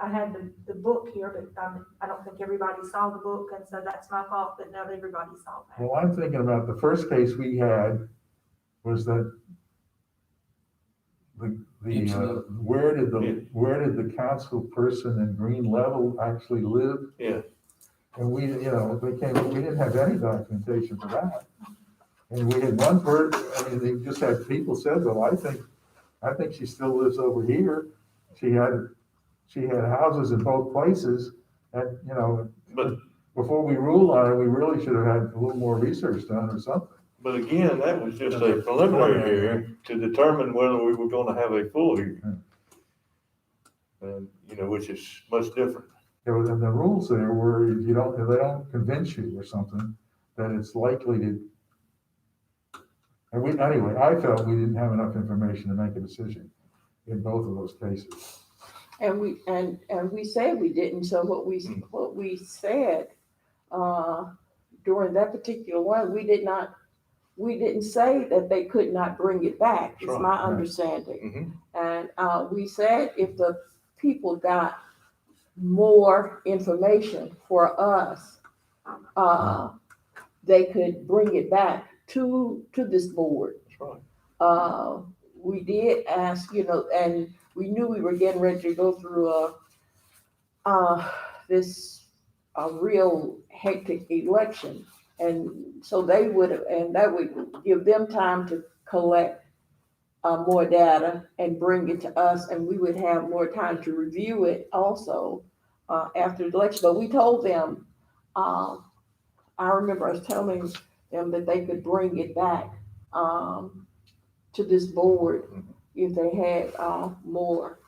I had the book here, but I don't think everybody saw the book, and so that's my fault that not everybody saw that. Well, I'm thinking about the first case we had was that Each of them. where did the council person in Green Level actually live? Yeah. And we didn't have any documentation for that. And we had one person, I mean, they just had people said, well, I think she still lives over here. She had houses in both places, and, But, before we rule on it, we really should have had a little more research done or something. but again, that was just a preliminary hearing to determine whether we were gonna have a full hearing. And, which is much different. And the rules there were, if they don't convince you or something, that it's likely to. And anyway, I felt we didn't have enough information to make a decision in both of those cases. And we said we didn't, so what we said, during that particular one, we didn't say that they could not bring it back, is Right, my right. understanding. And, we said if the people got more information for us, they could bring it back to this board. That's right. We did ask, and we knew we were getting ready to go through a real hectic election. And so that would give them time to collect more data and bring it to us, and we would have more time to review it also after the election. But we told them, I remember us telling them that they could bring it back to this board if they had more.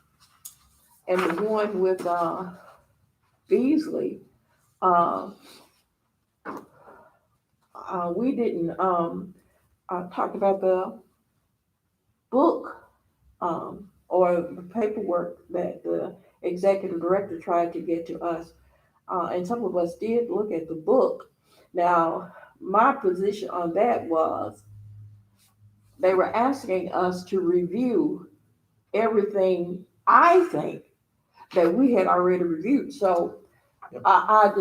And the one with Beasley, we didn't talk about the book or the paperwork that the executive director tried to get to us. And some of us did look at the book. Now, my position on that was they were asking us to review everything I think that we had already reviewed. So Yep. I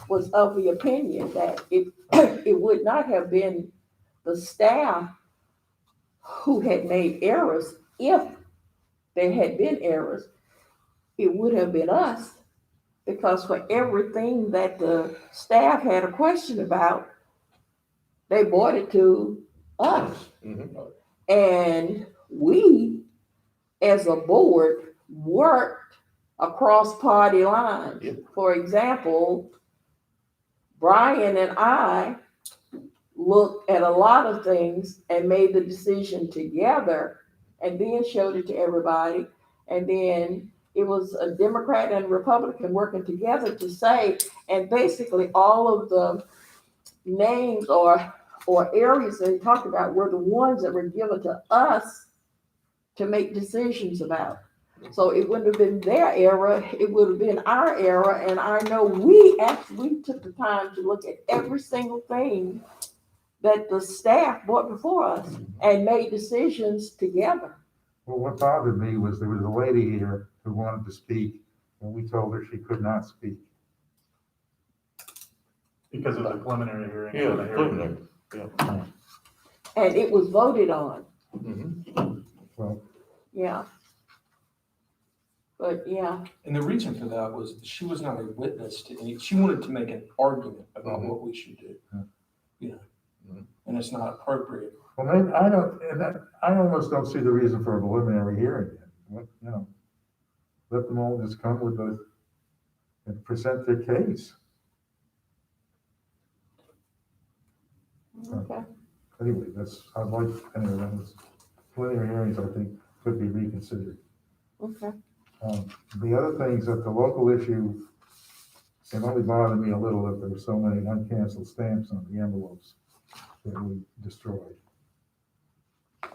was of the opinion that it would not have been the staff who had made errors. If there had been errors, it would have been us, because for everything that the staff had a question about, they brought it to us. Mhm. And we, as a board, worked across party lines. Yep. For example, Brian and I looked at a lot of things and made the decision together and then showed it to everybody. And then it was a Democrat and Republican working together to say, and basically all of the names or areas they talked about were the ones that were given to us to make decisions about. So it wouldn't have been their era, it would have been our era, and I know we took the time to look at every single thing that the staff brought before us and made decisions together. Well, what bothered me was there was a lady here who wanted to speak, and we told her she could not speak. Because it was a preliminary hearing. Yeah, the preliminary, yeah. And it was voted on, Well, yeah. But yeah, And the reason for that was she was not a witness to any, she wanted to make an argument about Mhm. what we should do. Yeah. You know, Mhm. and it's not appropriate. well, maybe, I don't, and that, I almost don't see the reason for a preliminary hearing. What, you know, let them all just come with and present their case. okay, Anyway, anyway, that was, preliminary hearings, I think, could be reconsidered. okay. The other things that the local issue, it only bothered me a little that there were so many uncanceled stamps on the envelopes that we destroyed.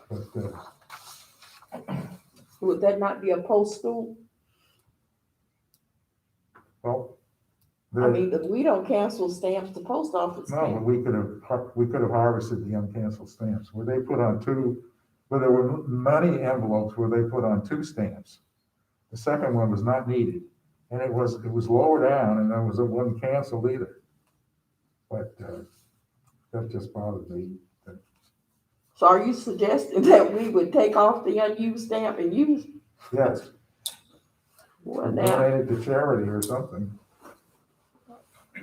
But, Would that not be a postal? well, I mean, we don't cancel stamps, the post office no, but can. we could have harvested the uncanceled stamps, where they put on where there were many envelopes where they put on 2 stamps. The second one was not needed, and it was lower down, and it wasn't canceled either. But, that just bothered me. So are you suggesting that we would take off the unused stamp and use? Yes, Well, now, donate it to charity or something,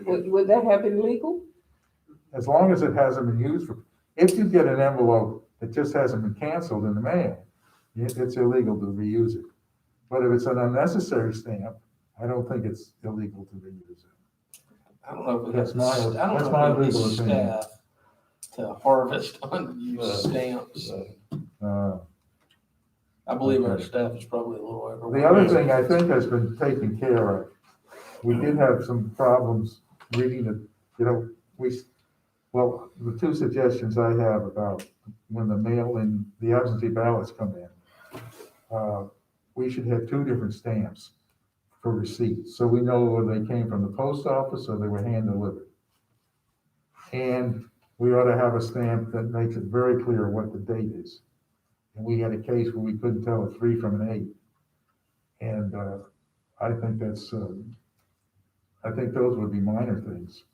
would that have been legal? as long as it hasn't been used for, if you get an envelope that just hasn't been canceled in the mail, it's illegal to reuse it. But if it's an unnecessary stamp, I don't think it's illegal to reuse it. I don't know if we That's have, my- I don't that's know my if we have legal the opinion. staff to harvest unused stamps. I believe our Okay. staff is probably a little overwhelmed. The other thing I think has been taken care of, we did have some problems reading it, you know, well, the 2 suggestions I have about when the absentee ballots come in, we should have 2 different stamps for receipts, so we know whether they came from the post office or they were hand delivered. And we ought to have a stamp that makes it very clear what the date is. And we had a case where we couldn't tell a 3 from an 8. And I think I think those would be minor things.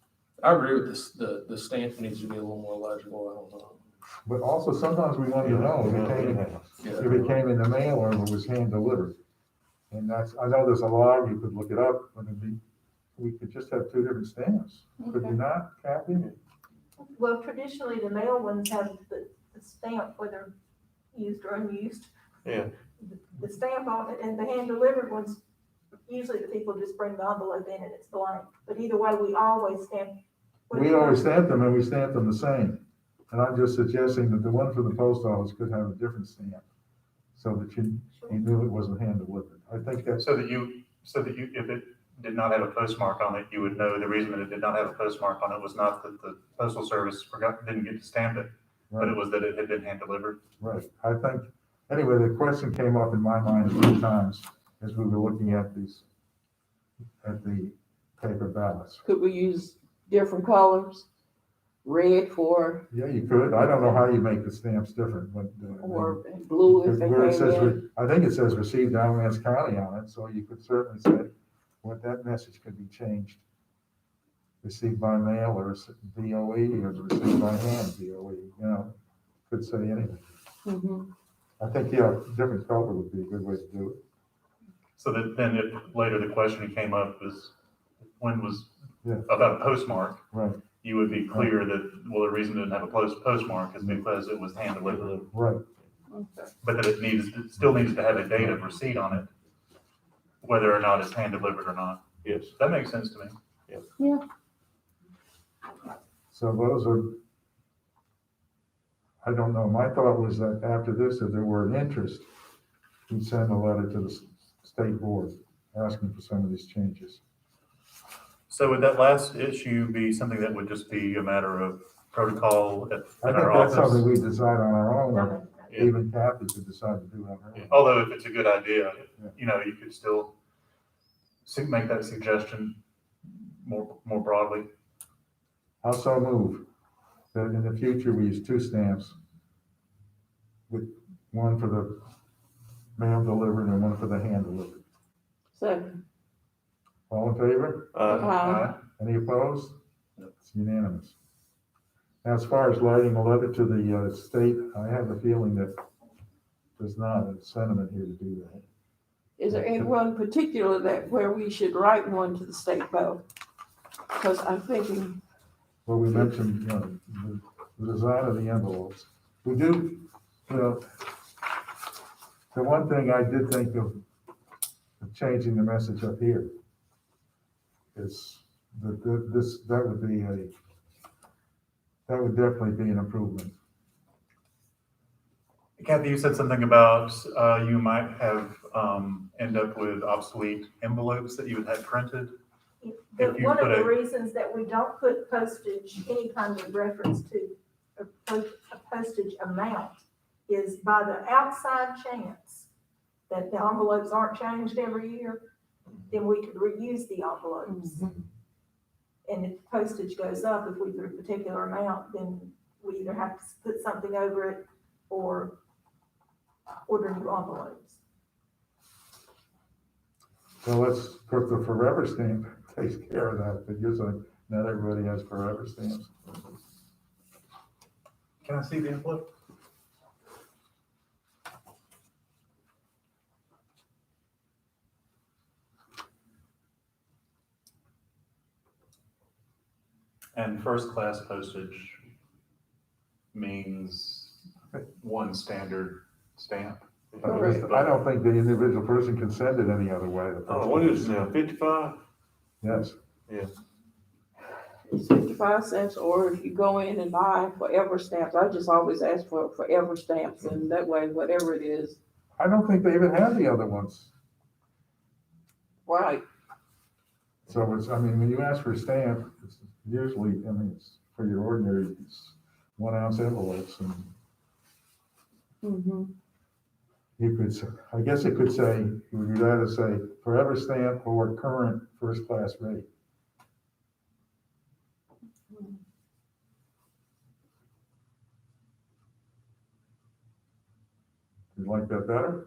I agree with this, the stamp needs to be a little more legible, I don't know. But also sometimes we want to know if it came in the mail or if it was hand delivered. And I know there's a log, you could look it up, but we could just have 2 different stamps. Could we not, Kathy? Well, traditionally, the mail ones have the stamp, whether used or unused. Yeah. The stamp on it, and the hand delivered ones, usually the people just bring the envelope in and it's blank. But either way, we always stamp. We always stamp them and we stamp them the same. And I'm just suggesting that the one for the post office could have a different stamp so that you knew it wasn't hand delivered. I think that's, So that you, if it did not have a postmark on it, you would know the reason that it did not have a postmark on it was not that the postal service didn't get to stamp it, but it was that it had been hand delivered. right. I think, anyway, the question came up in my mind a few times as we were looking at the paper ballots. Could we use different colors? Red for, Yeah, you could. I don't know how you make the stamps different, but. or blue if they Where it came says, in? I think it says received Alamance County on it, so you could certainly say what that message could be changed. Received by mail or DOE or received by hand DOE, could say anything. Mhm. I think, yeah, different color would be a good way to do it. So that then if later the question came up was, when was, Yeah. about a postmark, Right, you would be clear that, well, the reason it didn't have a postmark is because it was hand delivered, right. but that it still needs to have a date of receipt on it, whether or not it's hand delivered or not. Yes. That makes sense to me. So those are, I don't know, my thought was that after this, if there were an interest, we'd send a letter to the state board asking for some of these changes. So would that last issue be something that would just be a matter of protocol I at think our that's something office? we decide on our own, or Yeah. even Kathy could decide to do on her own. Although if it's a good idea, you know, you could still make that suggestion more broadly. Also move that in the future, we use 2 stamps with one for the mail delivered and one for the hand delivered. Second. All in favor? Aye. Any opposed? It's unanimous. As far as writing a letter to the state, I have a feeling that there's not a sentiment here to do that. Is there anyone particular that where we should write one to the state though? Because I'm thinking, Well, we mentioned, the design of the envelopes. We do, the one thing I did think of changing the message up here is that that would definitely be an improvement. Kathy, you said something about you might have end up with obsolete envelopes that you would have printed. But If you one of put the a- reasons that we don't put postage, any kind of reference to a postage amount is by the outside chance that the envelopes aren't changed every year, then we could reuse the envelopes. And if postage goes up, if we put a particular amount, then we either have to put something over it or order new envelopes. So let's put the forever stamp, takes care of that, because not everybody has forever stamps. Can I see the envelope? And first class postage means one standard stamp. I don't think the individual person can send it any other way. What is it now, 55? Yes, it's 55 cents, or if you go in and buy forever stamps, I just always ask for forever stamps, and that way, whatever it is, I don't think they even have the other ones. right, So it's, I mean, when you ask for a stamp, it's usually, I mean, it's for your ordinary, it's 1 ounce envelopes, and mm-hmm. you could, I guess it could say, you would rather say forever stamp or current first class rate. You like that better?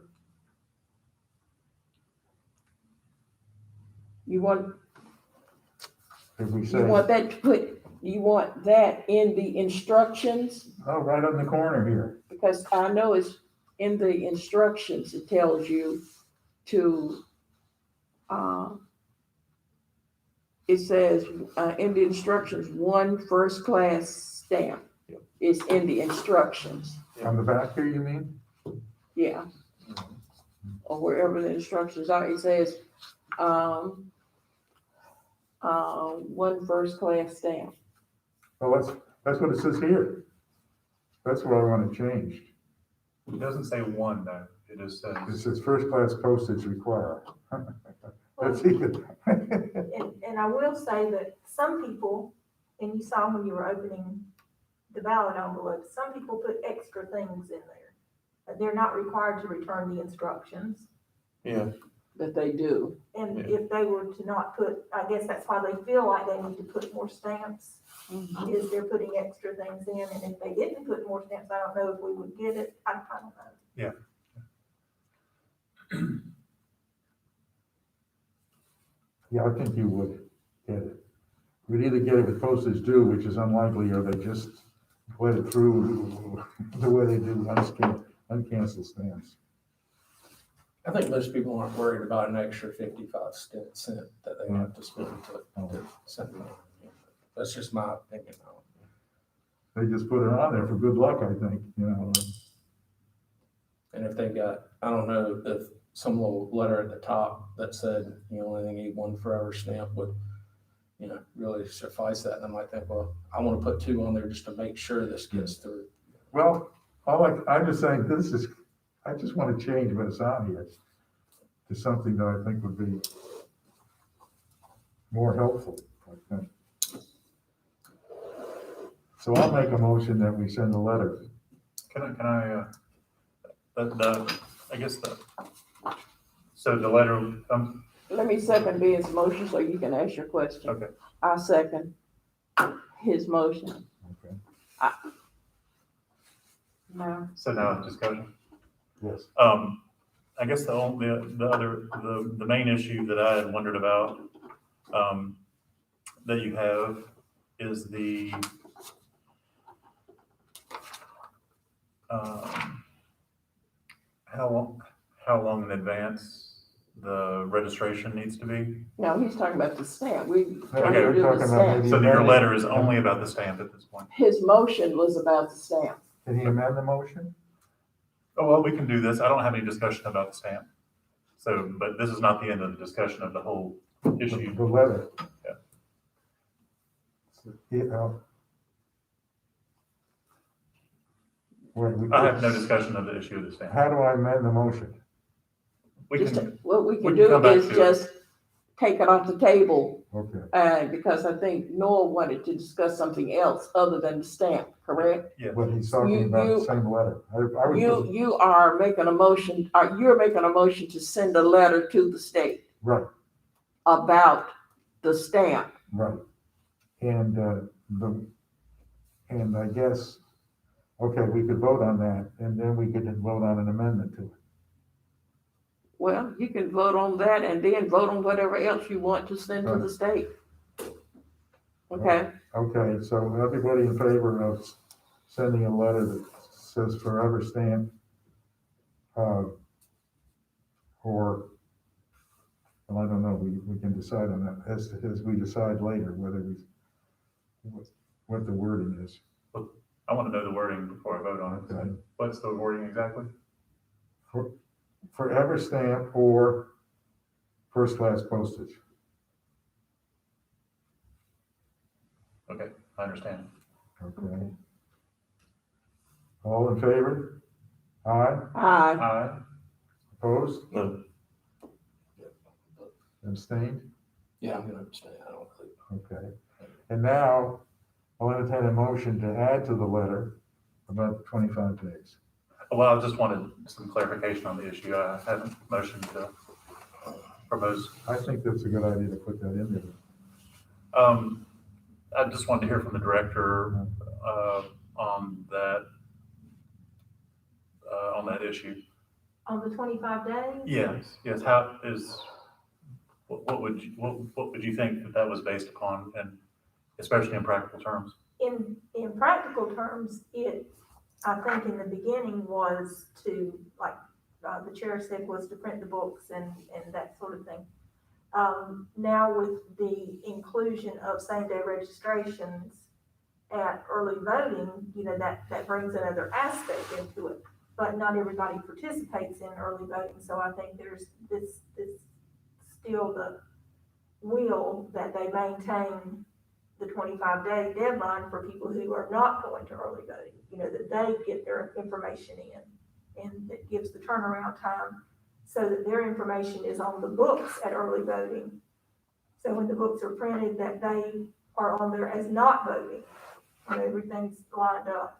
You want, If we you say, want that to put, you want that in the instructions? oh, right on the corner here. Because I know it's in the instructions, it tells you to, it says, in the instructions, 1 first class stamp is in the instructions, On the back here, you mean? yeah. Or wherever the instructions are, it says, 1 first class stamp. Well, that's what it says here. That's what I want to change. It doesn't say one though, it just It says, says first class postage required. That's even. And I will say that some people, and you saw when you were opening the ballot envelopes, some people put extra things in there. They're not required to return the instructions. Yeah, That they do. And Yeah. if they were to not put, I guess that's why they feel like they need to put more stamps, is they're putting extra things in. And if they didn't put more stamps, I don't know if we would get it. I don't know. Yeah, I think you would get it. You'd either get it with postage due, which is unlikely, or they just let it through the way they do uncanceled stamps. I think most people aren't worried about an extra 55 cent that they have to spend to send money. That's just my opinion on it. They just put it on there for good luck, I think, you know. And if they got, I don't know, if some little letter at the top that said, you only need 1 forever stamp would really suffice that. And I might think, well, I want to put 2 on there just to make sure this gets through. Well, I'm just saying, I just want to change what's on here to something that I think would be more helpful, I think. So I'll make a motion that we send a letter. So the letter, Let me second Ben's motion so you can ask your question. okay, I second his motion. Okay. Now, so now discussion. Yes. I guess the main issue that I had wondered about, that you have is how long in advance the registration needs to be? no, he's talking about the stamp. We Okay, trying to we're do the talking about stamp. maybe- So your letter is only about the stamp at this point? His motion was about the stamp. Can he amend the motion? Oh, well, we can do this. I don't have any discussion about the stamp. So, but this is not the end of the discussion of the whole issue. The letter. Yeah. Yeah. I have no discussion of the issue of the stamp. How do I amend the motion? We Just, can, what we we can can do come back is to it. just take it off the table, Okay, because I think Noah wanted to discuss something else other than the stamp, correct? yeah, but he's talking about the same letter. I would just, You are making a motion, you're making a motion to send a letter to the state right, about the stamp. right. And, and I guess, okay, we could vote on that, and then we could vote on an amendment to it. Well, you can vote on that and then vote on whatever else you want to send to the state. Okay, Okay, so everybody in favor of sending a letter that says forever stamp, or, well, I don't know, we can decide on that as we decide later whether what the wording is. I want to know the wording before I vote on Okay. it. What's the wording exactly? Forever stamp or first class postage. Okay, I understand. Okay. All in favor? Aye? aye, Aye. Opposed? No. Abstained? Yeah, I'm going to abstain. I don't believe. Okay. And now, I'll entertain a motion to add to the letter about 25 days. Well, I just wanted some clarification on the issue. I haven't motioned to propose. I think that's a good idea to put that in there. I just wanted to hear from the director, on that issue. On the 25 days? Yes, what would you think that was based upon, and especially in practical terms? In practical terms, I think in the beginning was to, like, the chair said, was to print the books and that sort of thing. Now with the inclusion of same-day registrations at early voting, that brings another aspect into it. But not everybody participates in early voting, so I think there's this still the will that they maintain the 25-day deadline for people who are not going to early voting, that they get their information in, and it gives the turnaround time so that their information is on the books at early voting. So when the books are printed, that they are on there as not voting, everything's lined up.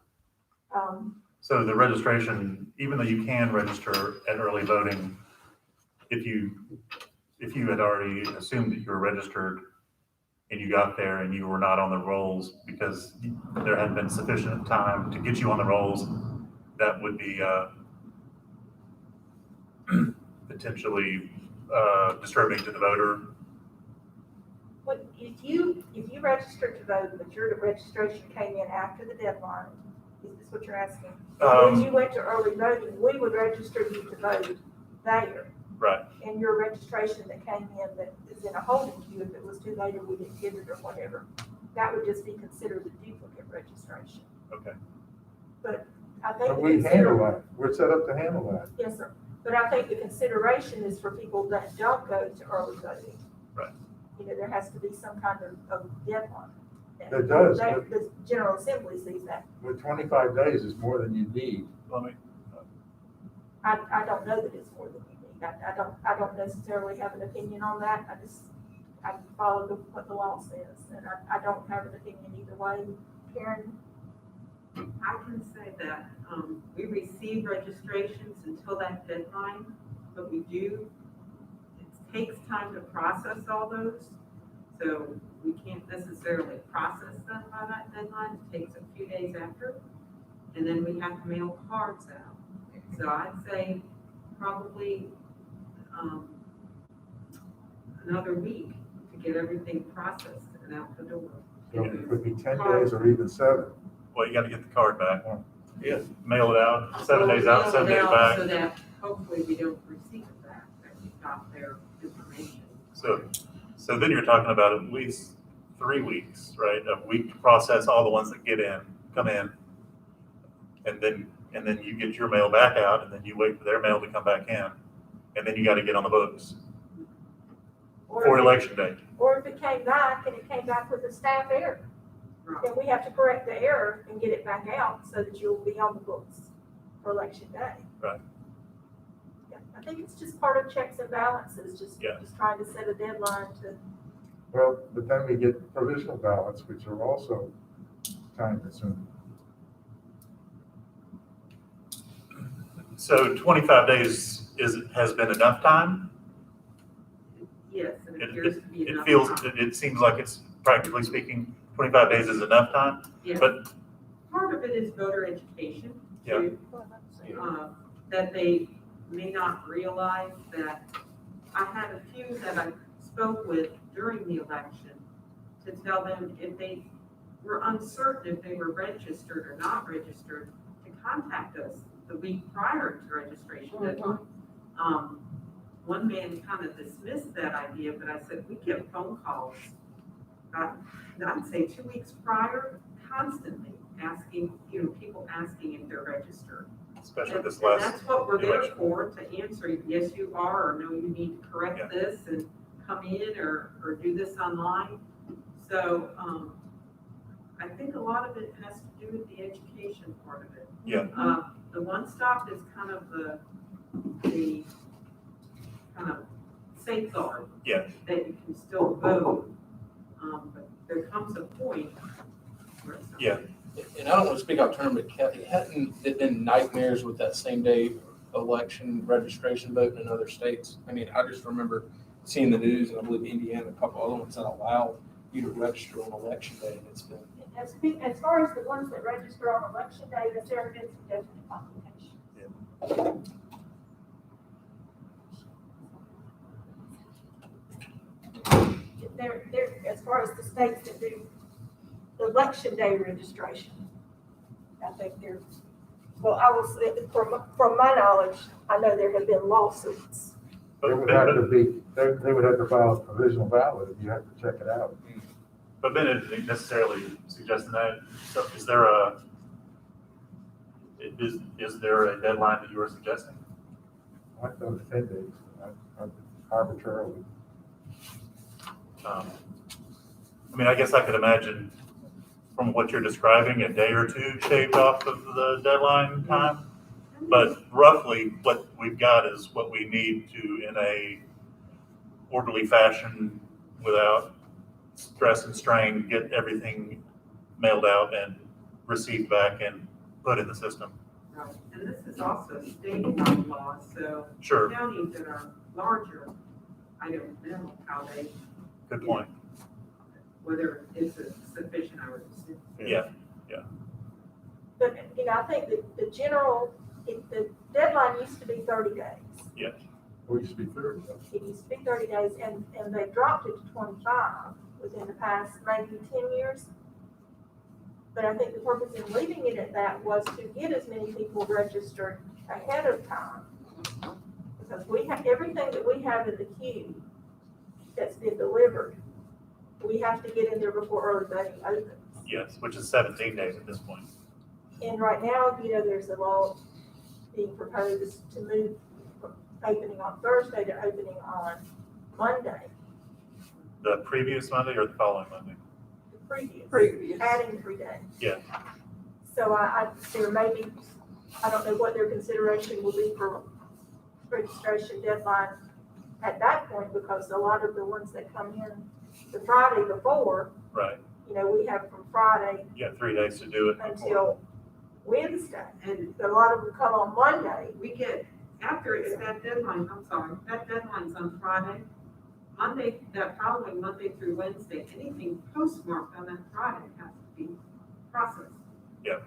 So the registration, even though you can register at early voting, if you had already assumed that you were registered and you got there and you were not on the rolls because there hadn't been sufficient time to get you on the rolls, that would be potentially disturbing to the voter. But if you registered to vote, but your registration came in after the deadline, is this what you're asking? When you went to early voting, we would register you to vote there. Right. And your registration that came in that is in a holding queue, if it was too late or we didn't get it or whatever, that would just be considered a duplicate registration. Okay. But I think. But we handle that. We're set up to handle that. Yes, sir. But I think the consideration is for people that don't go to early voting. Right. you know, there has to be some kind of deadline. It does. The General Assembly sees that. With 25 days is more than you need. Let me, I don't know that it's more than you need. I don't necessarily have an opinion on that. I follow what the law says, and I don't have an opinion either way. Karen? I can say that, we receive registrations until that deadline, but it takes time to process all those. So we can't necessarily process them by that deadline. It takes a few days after, and then we have to mail cards out. So I'd say probably, another week to get everything processed and out the door. So it could be 10 days or even 7. well, you gotta get the card back. Yeah. Mail it out, 7 days out, 7 days So back. that hopefully we don't receive it back, that we got their information. So then you're talking about at least 3 weeks, right? A week to process all the ones that come in. And then you get your mail back out, and then you wait for their mail to come back in. And then you gotta get on the books for election day. Or if it came back and it came back with a staff error, then we have to correct the error and get it back out so that you'll be on the books for election day. Right. Yeah, I think it's just part of checks and balances, just Yeah. trying to set a deadline to, Well, but then we get provisional ballots, which are also time consuming. So 25 days has been enough time? Yes, and it It, appears to be it enough feels, time. it seems like it's practically speaking, 25 days is enough time, Yeah. but Part of it is voter education, Yeah. too. That they may not realize that, I had a few that I spoke with during the election to tell them if they were uncertain if they were registered or not registered, to contact us the week prior to registration deadline. One man kind of dismissed that idea, but I said, we get phone calls, I'd say 2 weeks prior, constantly asking, people asking if they're registered. especially And this and last. that's what we're there election. for, to answer, yes, you are, or no, you need to Yeah. correct this and come in or do this online. So, I think a lot of it has to do with the education part of it. Yeah. The one stop is kind of the kind of safeguard. Yeah. That you can still vote, but there comes a point where it's not. Yeah. And I don't want to speak out of turn, but Kathy, hadn't it been nightmares with that same day election registration vote in other states? I mean, I just remember seeing the news, and I believe Indiana, a couple other ones that allow you to register on election day, and it's been. as far as the ones that register on election day, that's there been some definite complications. They're, as far as the states that do election day registration, I think they're, well, I will say, from my knowledge, I know there have been lawsuits. They would have to be, they would have to file a provisional ballot if you have to check it out. But Ben isn't necessarily suggesting that. So is there a deadline that you were suggesting? I thought it was 10 days, arbitrarily. I mean, I guess I could imagine from what you're describing, a day or two shaved off of the deadline time. But roughly what we've got is what we need to, in a orderly fashion, without stress and strain, get everything mailed out and received back and put in the system. Right. And this is also state law, so Sure, counties that are larger, I don't know how they, good point. whether it's sufficient, I would assume. Yeah, But, I think that the deadline used to be 30 days. We used to be 30. It used to be 30 days, and they dropped it to 25 within the past maybe 10 years. But I think the purpose in leaving it at that was to get as many people registered ahead of time. Because we have, everything that we have in the queue that's been delivered, we have to get in there before early voting opens. yes, which is 17 days at this point. And right now, there's a law being proposed to move from opening on Thursday to opening on Monday. The previous Monday or the following Monday? Previous. Adding 3 days. Yeah. So there may be, I don't know what their consideration will be for registration deadline at that point, because a lot of the ones that come in the Friday before, Right. we have from Friday You got 3 days to do it. before. until Wednesday. And But a lot of them come on Monday. we get, after it's that deadline, I'm sorry, that deadline's on Friday. Monday, that following Monday through Wednesday, anything postmarked on that Friday has to be processed. Yeah.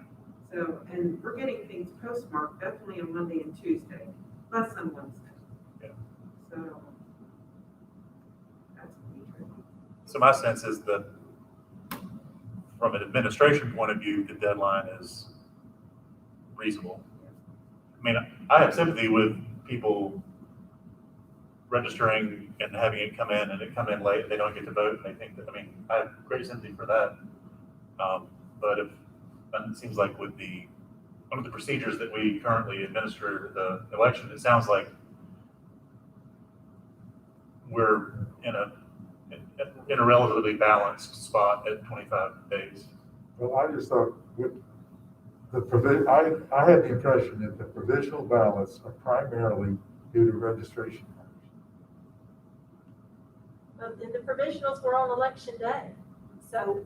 So, and we're getting things postmarked definitely on Monday and Tuesday, less on Wednesday. Yeah. So, that's what we try. So my sense is that from an administration point of view, the deadline is reasonable. I mean, I have sympathy with people registering and having it come in and it come in late and they don't get to vote. And they think that, I mean, I have great sympathy for that. But and it seems like with one of the procedures that we currently administer the election, it sounds like we're in a relatively balanced spot at 25 days. Well, I just thought with I had the impression that the provisional ballots are primarily due to registration matters. But the provisionals were on election day. So,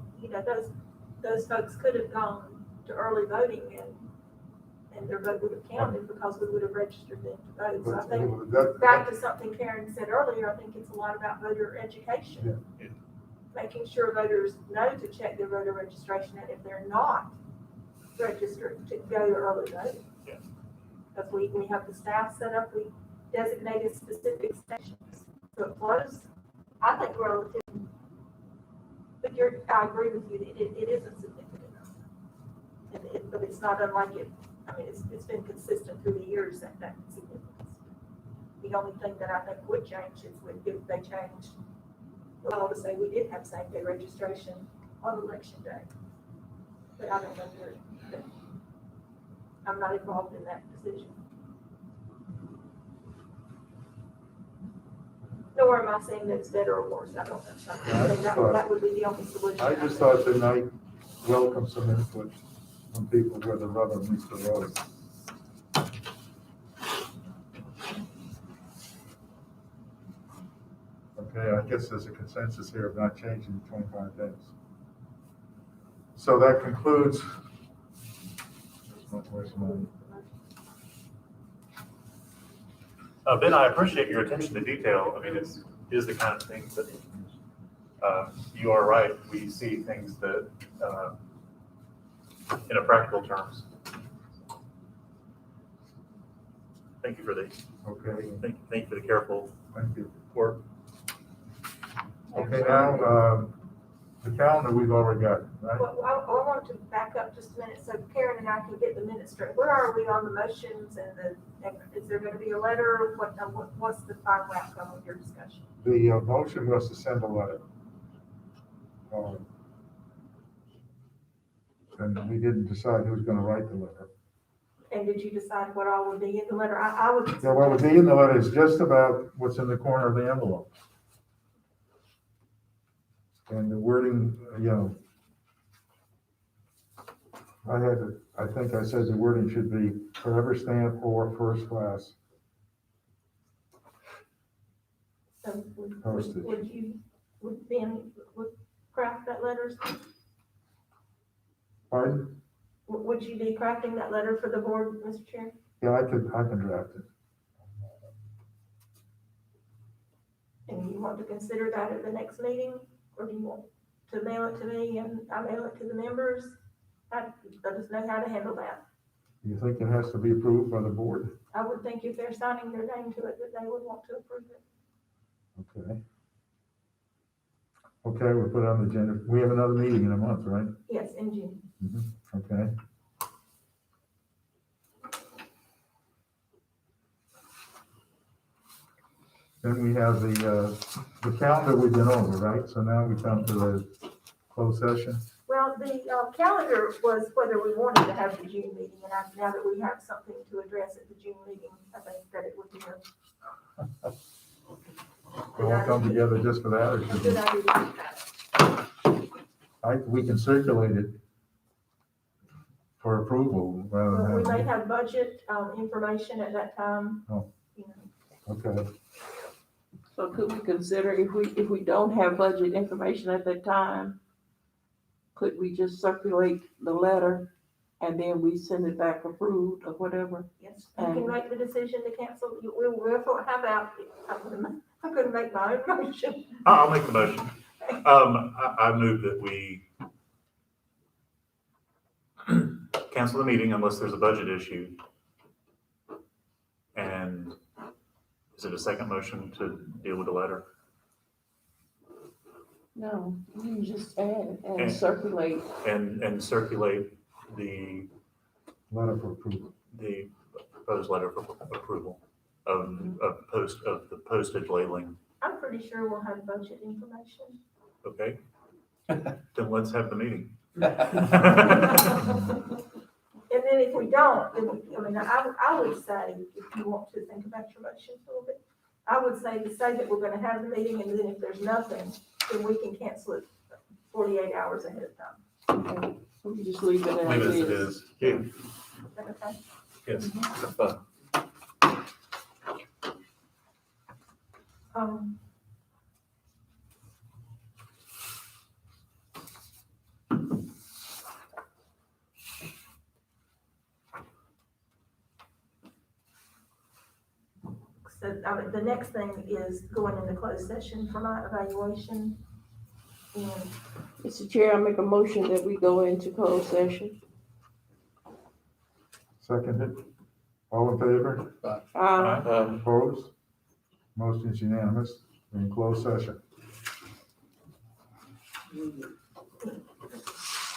those folks could have gone to early voting and their vote would have counted because we would have registered them to vote. So I think, back to something Karen said earlier, I think it's a lot about voter education. Yeah. Making sure voters know to check their voter registration, and if they're not registered, to go to early voting. Yeah. Because we have the staff set up, we designated specific sections to close. I think relative, but I agree with you, it isn't significant. But it's not unlike it, I mean, it's been consistent through the years that significance. The only thing that I think would change is if they changed, well, I would say we did have same-day registration on election day. But I don't know where, I'm not involved in that decision. Nor am I saying that it's better or worse, I don't know. I think that would be the only solution. I just thought they might welcome some input from people where the rubber meets the road. Okay, I guess there's a consensus here of not changing 25 days. So that concludes. Where's mine? Ben, I appreciate your attention to detail. I mean, it is the kind of thing that, you are right, we see things that, in a practical terms. Thank you for the, Okay, thank you for the careful thank you. work. Okay, now, the calendar we've already got, right? Well, I want to back up just a minute so Karen and I can get the minutes straight. Where are we on the motions and is there going to be a letter? What's the final outcome of your discussion? The motion was to send a letter. And we didn't decide who's gonna write the letter. And did you decide what all would be in the letter? I would. Yeah, what would be in the letter is just about what's in the corner of the envelope. And the wording, I think I said the wording should be forever stamp or first class. So Postage. would Ben craft that letter? Pardon? Would you be crafting that letter for the board, Mr. Chair? Yeah, I can draft it. And you want to consider that at the next meeting? Or do you want to mail it to me and I mail it to the members? Let us know how to handle that. You think it has to be approved by the board? I would think if they're signing their name to it, that they would want to approve it. Okay. Okay, we'll put it on the agenda. We have another meeting in a month, right? Yes, in June. Okay. Then we have the calendar we've been over, right? So now we come to the closed session. Well, the calendar was whether we wanted to have the June meeting, and now that we have something to address at the June meeting, I think that it would be all come together just for that, or A should good we? idea to do that. We can circulate it for approval rather But we may than, have budget, information at that time. Oh. You know. okay. So could we consider, if we don't have budget information at that time, could we just circulate the letter and then we send it back approved or whatever? Yes, you can make the decision to cancel. How about, I'm gonna make my own motion. I'll make the motion. I move that we cancel the meeting unless there's a budget issue. And is it a second motion to deal with the letter? No, you just add and And- circulate. And circulate the Letter for approval. proposed letter for approval of the postage labeling. I'm pretty sure we'll have budget information. Okay? Then let's have the meeting. And then if we don't, then I would say, if you want to think about your motion a little bit, I would say to say that we're gonna have the meeting, and then if there's nothing, then we can cancel it 48 hours ahead of time. Okay, we just leave it Leave as it as it is. is. Yeah, Is that okay? Yes. that's fine. So, the next thing is going into closed session for my evaluation. And Mr. Chair, I make a motion that we go into closed session. Seconded. All in favor? Opposed? Motion is unanimous. We're in closed session.